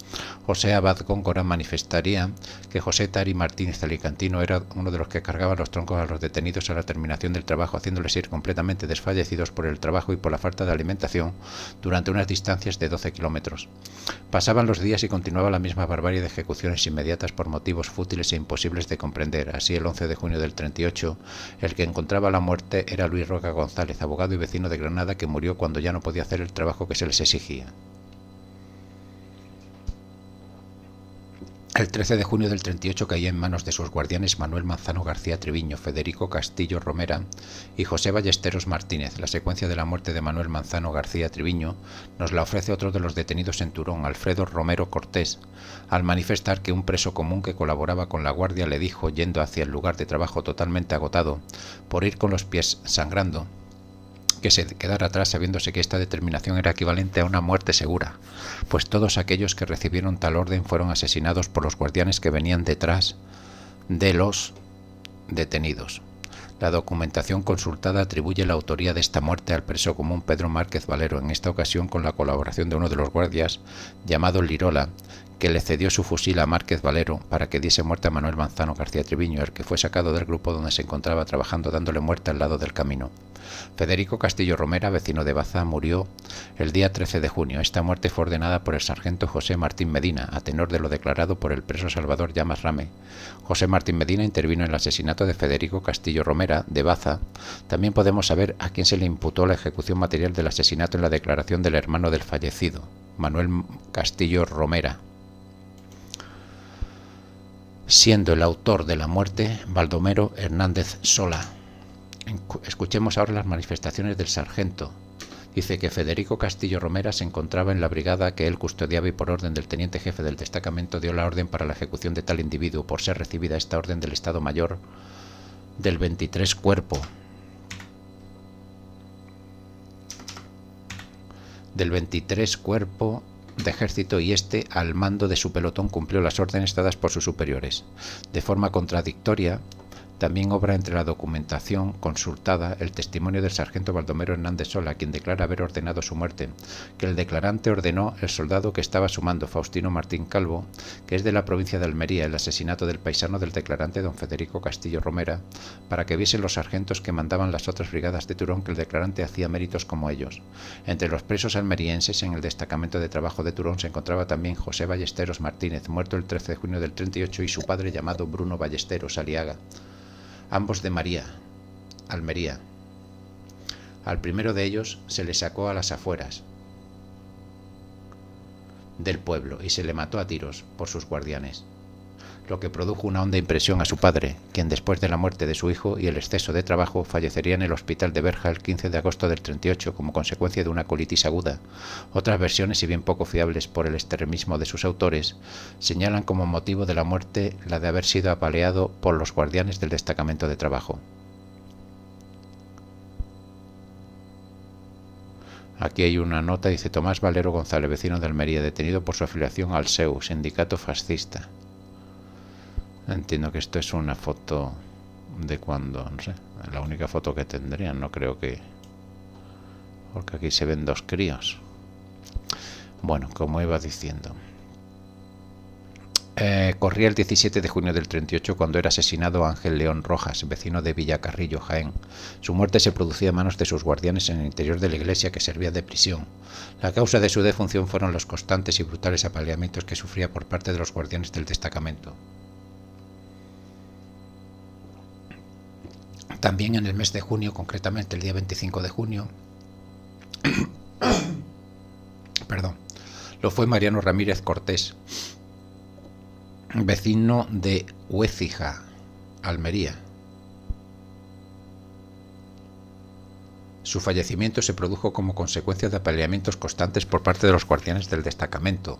José Abad Góngora manifestaría que José Tari Martínez Alicantino era uno de los que cargaba los troncos a los detenidos a la terminación del trabajo, haciéndoles ir completamente desfallecidos por el trabajo y por la falta de alimentación durante unas distancias de 12 kilómetros. Pasaban los días y continuaba la misma barbarie de ejecuciones inmediatas por motivos fútiles e imposibles de comprender. Así, el 11 de junio del 38, el que encontraba la muerte era Luis Roca González, abogado y vecino de Granada, que murió cuando ya no podía hacer el trabajo que se les exigía. El 13 de junio del 38 caía en manos de sus guardianes Manuel Manzano García Triviño, Federico Castillo Romera y José Ballesteros Martínez. La secuencia de la muerte de Manuel Manzano García Triviño nos la ofrece otro de los detenidos en Turón, Alfredo Romero Cortés, al manifestar que un preso común que colaboraba con la guardia le dijo, yendo hacia el lugar de trabajo totalmente agotado, por ir con los pies sangrando, que se quedara atrás sabiéndose que esta determinación era equivalente a una muerte segura, pues todos aquellos que recibieron tal orden fueron asesinados por los guardianes que venían detrás de los detenidos. La documentación consultada atribuye la autoría de esta muerte al preso común Pedro Márquez Valero, en esta ocasión con la colaboración de uno de los guardias, llamado Lirola, que le cedió su fusil a Márquez Valero para que diese muerte a Manuel Manzano García Triviño, el que fue sacado del grupo donde se encontraba trabajando, dándole muerte al lado del camino. Federico Castillo Romera, vecino de Baza, murió el día 13 de junio. Esta muerte fue ordenada por el sargento José Martín Medina, a tenor de lo declarado por el preso Salvador Llamas Rame. José Martín Medina intervino en el asesinato de Federico Castillo Romera, de Baza. También podemos saber a quién se le imputó la ejecución material del asesinato en la declaración del hermano del fallecido, Manuel Castillo Romera, siendo el autor de la muerte Baldomero Hernández Sola. Escuchemos ahora las manifestaciones del sargento. Dice que Federico Castillo Romera se encontraba en la brigada que él custodiaba y por orden del teniente jefe del destacamento dio la orden para la ejecución de tal individuo, por ser recibida esta orden del Estado Mayor del 23 Cuerpo. Del 23 Cuerpo de Ejército, y este, al mando de su pelotón, cumplió las órdenes dadas por sus superiores. De forma contradictoria, también obra entre la documentación consultada el testimonio del sargento Baldomero Hernández Sola, quien declara haber ordenado su muerte, que el declarante ordenó el soldado que estaba a su mando, Faustino Martín Calvo, que es de la provincia de Almería, el asesinato del paisano del declarante don Federico Castillo Romera, para que viesen los sargentos que mandaban las otras brigadas de Turón que el declarante hacía méritos como ellos. Entre los presos almerienses en el destacamento de trabajo de Turón se encontraba también José Ballesteros Martínez, muerto el 13 de junio del 38, y su padre llamado Bruno Ballesteros Aliaga, ambos de Almería. Al primero de ellos se le sacó a las afueras del pueblo y se le mató a tiros por sus guardianes, lo que produjo una honda impresión a su padre, quien después de la muerte de su hijo y el exceso de trabajo fallecería en el hospital de Berja el 15 de agosto del 38 como consecuencia de una colitis aguda. Otras versiones, si bien poco fiables por el extremismo de sus autores, señalan como motivo de la muerte la de haber sido apaleado por los guardianes del destacamento de trabajo. Aquí hay una nota, dice Tomás Valero González, vecino de Almería, detenido por su afiliación al SEU, sindicato fascista. Entiendo que esto es una foto de cuando, no sé, la única foto que tendrían, no creo que... porque aquí se ven dos críos. Bueno, como iba diciendo, corría el 17 de junio del 38 cuando era asesinado Ángel León Rojas, vecino de Villacarrillo, Jaén. Su muerte se producía a manos de sus guardianes en el interior de la iglesia que servía de prisión. La causa de su defunción fueron los constantes y brutales apaleamientos que sufría por parte de los guardianes del destacamento. También en el mes de junio, concretamente el día 25 de junio, lo fue Mariano Ramírez Cortés, vecino de Huécija, Almería. Su fallecimiento se produjo como consecuencia de apaleamientos constantes por parte de los guardianes del destacamento,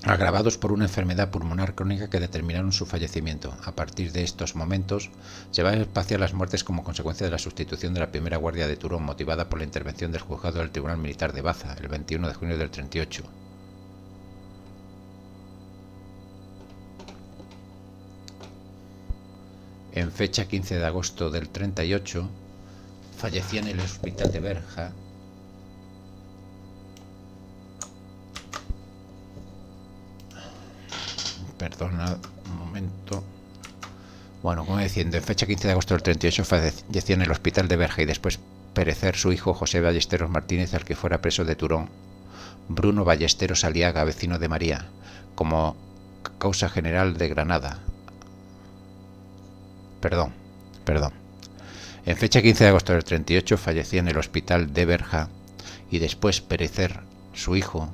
agravados por una enfermedad pulmonar crónica que determinaron su fallecimiento. A partir de estos momentos se van a espaciar las muertes como consecuencia de la sustitución de la primera guardia de Turón, motivada por la intervención del juzgado del Tribunal Militar de Baza, el 21 de junio del 38. En fecha 15 de agosto del 38, fallecía en el hospital de Berja Perdona un momento. Bueno, como diciendo, en fecha 15 de agosto del 38 falleció en el hospital de Berja y después perecer su hijo José Ballesteros Martínez, al que fuera preso de Turón, Bruno Ballesteros Aliaga, vecino de María, como causa general de Granada. Perdón. En fecha 15 de agosto del 38 falleció en el hospital de Berja y después perecer su hijo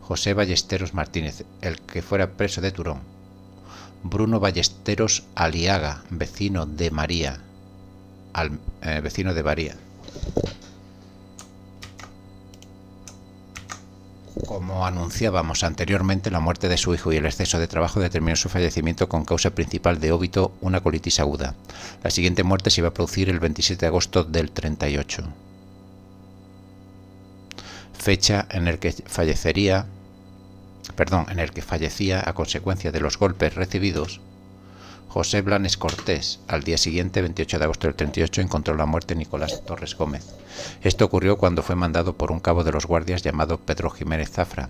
José Ballesteros Martínez, el que fuera preso de Turón, Bruno Ballesteros Aliaga, vecino de María. Como anunciábamos anteriormente, la muerte de su hijo y el exceso de trabajo determinó su fallecimiento con causa principal de óbito, una colitis aguda. La siguiente muerte se iba a producir el 27 de agosto del 38, fecha en el que fallecía a consecuencia de los golpes recibidos José Blanes Cortés. Al día siguiente, 28 de agosto del 38, encontró la muerte Nicolás Torres Gómez. Esto ocurrió cuando fue mandado por un cabo de los guardias llamado Pedro Jiménez Zafra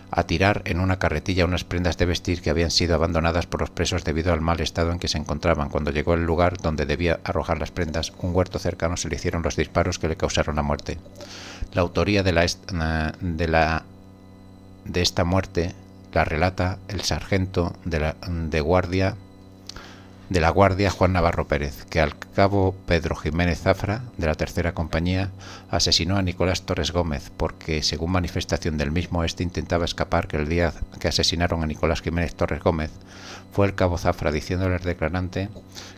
a tirar en una carretilla unas prendas de vestir que habían sido abandonadas por los presos debido al mal estado en que se encontraban. Cuando llegó al lugar donde debía arrojar las prendas, un huerto cercano, se le hicieron los disparos que le causaron la muerte. La autoría de esta muerte la relata el sargento de la Guardia Juan Navarro Pérez, que al cabo Pedro Jiménez Zafra, de la tercera compañía, asesinó a Nicolás Torres Gómez, porque, según manifestación del mismo, este intentaba escapar, que el día que asesinaron a Nicolás Jiménez Torres Gómez fue el cabo Zafra diciéndole al declarante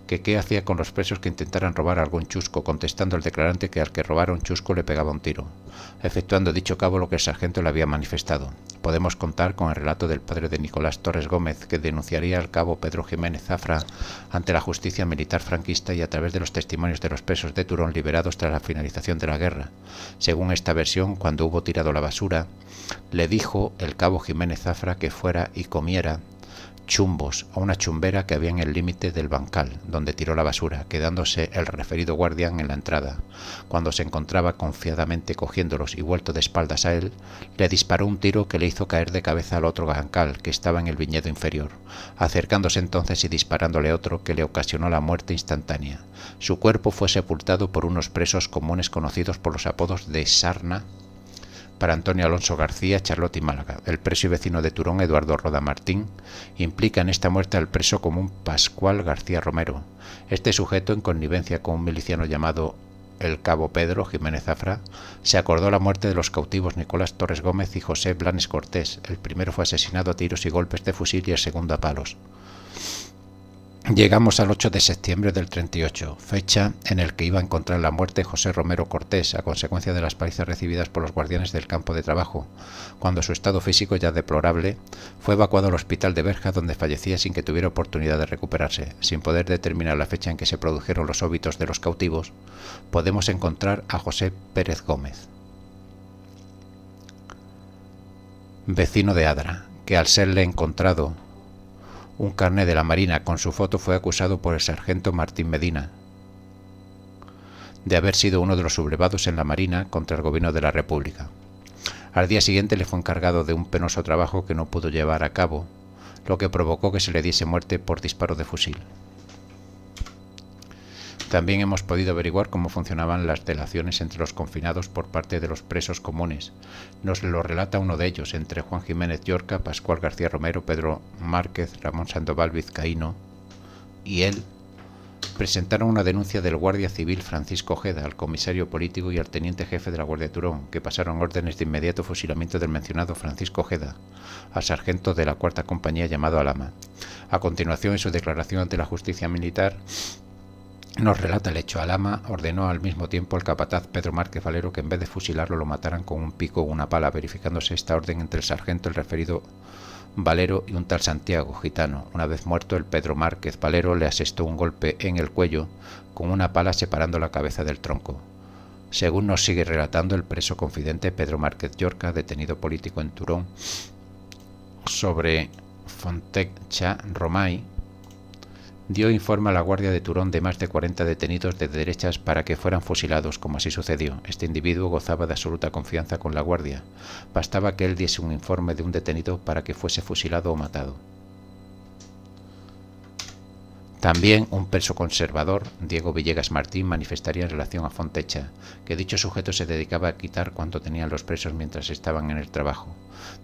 que qué hacía con los presos que intentaran robar algún chusco, contestando el declarante que al que robara un chusco le pegaba un tiro, efectuando dicho cabo lo que el sargento le había manifestado. Podemos contar con el relato del padre de Nicolás Torres Gómez, que denunciaría al cabo Pedro Jiménez Zafra ante la justicia militar franquista y a través de los testimonios de los presos de Turón liberados tras la finalización de la guerra. Según esta versión, cuando hubo tirado la basura, le dijo el cabo Jiménez Zafra que fuera y comiera chumbos a una chumbera que había en el límite del bancal donde tiró la basura, quedándose el referido guardián en la entrada. Cuando se encontraba confiadamente cogiéndolos y vuelto de espaldas a él, le disparó un tiro que le hizo caer de cabeza al otro bancal que estaba en el viñedo inferior, acercándose entonces y disparándole otro que le ocasionó la muerte instantánea. Su cuerpo fue sepultado por unos presos comunes conocidos por los apodos de Sarna para Antonio Alonso García, Charlotte y Málaga. El preso y vecino de Turón, Eduardo Roda Martín, implica en esta muerte al preso común Pascual García Romero. Este sujeto, en connivencia con un miliciano llamado el cabo Pedro Jiménez Zafra, se acordó la muerte de los cautivos Nicolás Torres Gómez y José Blanes Cortés. El primero fue asesinado a tiros y golpes de fusil y el segundo a palos. Llegamos al 8 de septiembre del 38, fecha en el que iba a encontrar la muerte José Romero Cortés a consecuencia de las palizas recibidas por los guardianes del campo de trabajo, cuando su estado físico, ya deplorable, fue evacuado al hospital de Berja, donde fallecía sin que tuviera oportunidad de recuperarse. Sin poder determinar la fecha en que se produjeron los óbitos de los cautivos, podemos encontrar a José Pérez Gómez, vecino de Adra, que al serle encontrado un carné de la Marina con su foto fue acusado por el sargento Martín Medina de haber sido uno de los sublevados en la Marina contra el gobierno de la República. Al día siguiente le fue encargado de un penoso trabajo que no pudo llevar a cabo, lo que provocó que se le diese muerte por disparo de fusil. También hemos podido averiguar cómo funcionaban las delaciones entre los confinados por parte de los presos comunes. Nos lo relata uno de ellos, entre Juan Jiménez Llorca, Pascual García Romero, Pedro Márquez, Ramón Sandoval Vizcaíno y él presentaron una denuncia del guardia civil Francisco Ojeda al comisario político y al teniente jefe de la Guardia de Turón, que pasaron órdenes de inmediato fusilamiento del mencionado Francisco Ojeda, al sargento de la cuarta compañía llamado Alama. A continuación, en su declaración ante la justicia militar, nos relata el hecho. Alama ordenó al mismo tiempo al capataz Pedro Márquez Valero que en vez de fusilarlo lo mataran con un pico o una pala, verificándose esta orden entre el sargento, el referido Valero y un tal Santiago, gitano. Una vez muerto, el Pedro Márquez Valero le asestó un golpe en el cuello con una pala separando la cabeza del tronco. Según nos sigue relatando el preso confidente Pedro Márquez Llorca, detenido político en Turón, sobre Fonteccha Romay, dio informe a la Guardia de Turón de más de 40 detenidos de derechas para que fueran fusilados, como así sucedió. Este individuo gozaba de absoluta confianza con la Guardia. Bastaba que él diese un informe de un detenido para que fuese fusilado o matado. También un preso conservador, Diego Villegas Martín, manifestaría en relación a Fontecha, que dicho sujeto se dedicaba a quitar cuanto tenían los presos mientras estaban en el trabajo.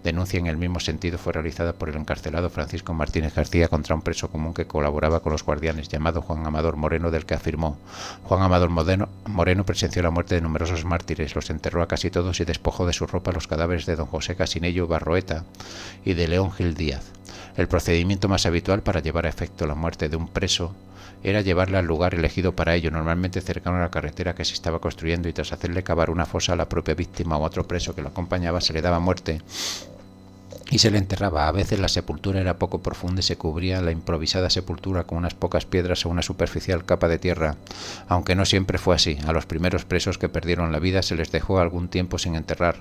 Denuncia en el mismo sentido fue realizada por el encarcelado Francisco Martínez García contra un preso común que colaboraba con los guardianes, llamado Juan Amador Moreno, del que afirmó: Juan Amador Moreno presenció la muerte de numerosos mártires, los enterró a casi todos y despojó de su ropa los cadáveres de don José Casinello Barroeta y de León Gil Díaz. El procedimiento más habitual para llevar a efecto la muerte de un preso era llevarle al lugar elegido para ello, normalmente cercano a la carretera que se estaba construyendo, y tras hacerle cavar una fosa a la propia víctima o a otro preso que lo acompañaba, se le daba muerte y se le enterraba. A veces la sepultura era poco profunda y se cubría la improvisada sepultura con unas pocas piedras o una superficial capa de tierra, aunque no siempre fue así. A los primeros presos que perdieron la vida se les dejó algún tiempo sin enterrar,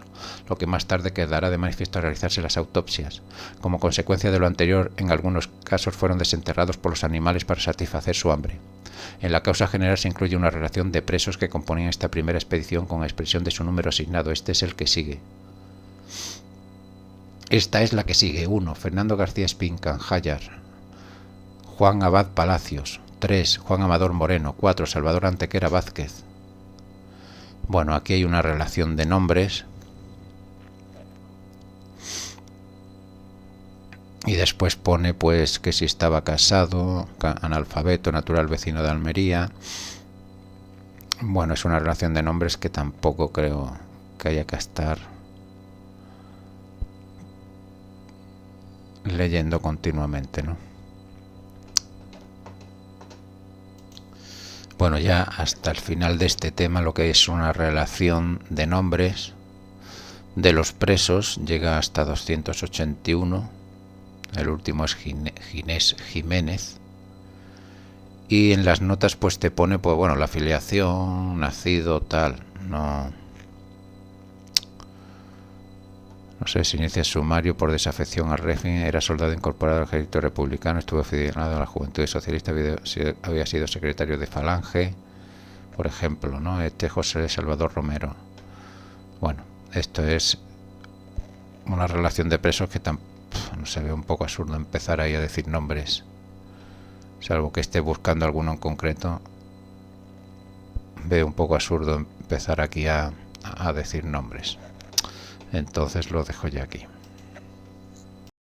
lo que más tarde quedará de manifiesto al realizarse las autopsias. Como consecuencia de lo anterior, en algunos casos fueron desenterrados por los animales para satisfacer su hambre. En la causa general se incluye una relación de presos que componían esta primera expedición con expresión de su número asignado. Este es el que sigue. Esta es la que sigue. 1. Fernando García Espín Canjallar. Juan Abad Palacios. 3. Juan Amador Moreno. 4. Salvador Antequera Vázquez. Bueno, aquí hay una relación de nombres. Y después pone pues que si estaba casado, analfabeto, natural, vecino de Almería. Bueno, es una relación de nombres que tampoco creo que haya que estar leyendo continuamente, ¿no? Bueno, ya hasta el final de este tema, lo que es una relación de nombres de los presos llega hasta 281. El último es Ginés Jiménez. Y en las notas pues te pone, pues bueno, la afiliación, nacido, tal. No sé, se inicia sumario por desafección al régimen, era soldado incorporado al ejército republicano, estuvo afiliado a la Juventud Socialista, había sido secretario de Falange, por ejemplo, ¿no? José Salvador Romero. Bueno, esto es una relación de presos que no se ve, un poco absurdo empezar ahí a decir nombres, salvo que esté buscando alguno en concreto. Veo un poco absurdo empezar aquí a decir nombres. Entonces lo dejo ya aquí.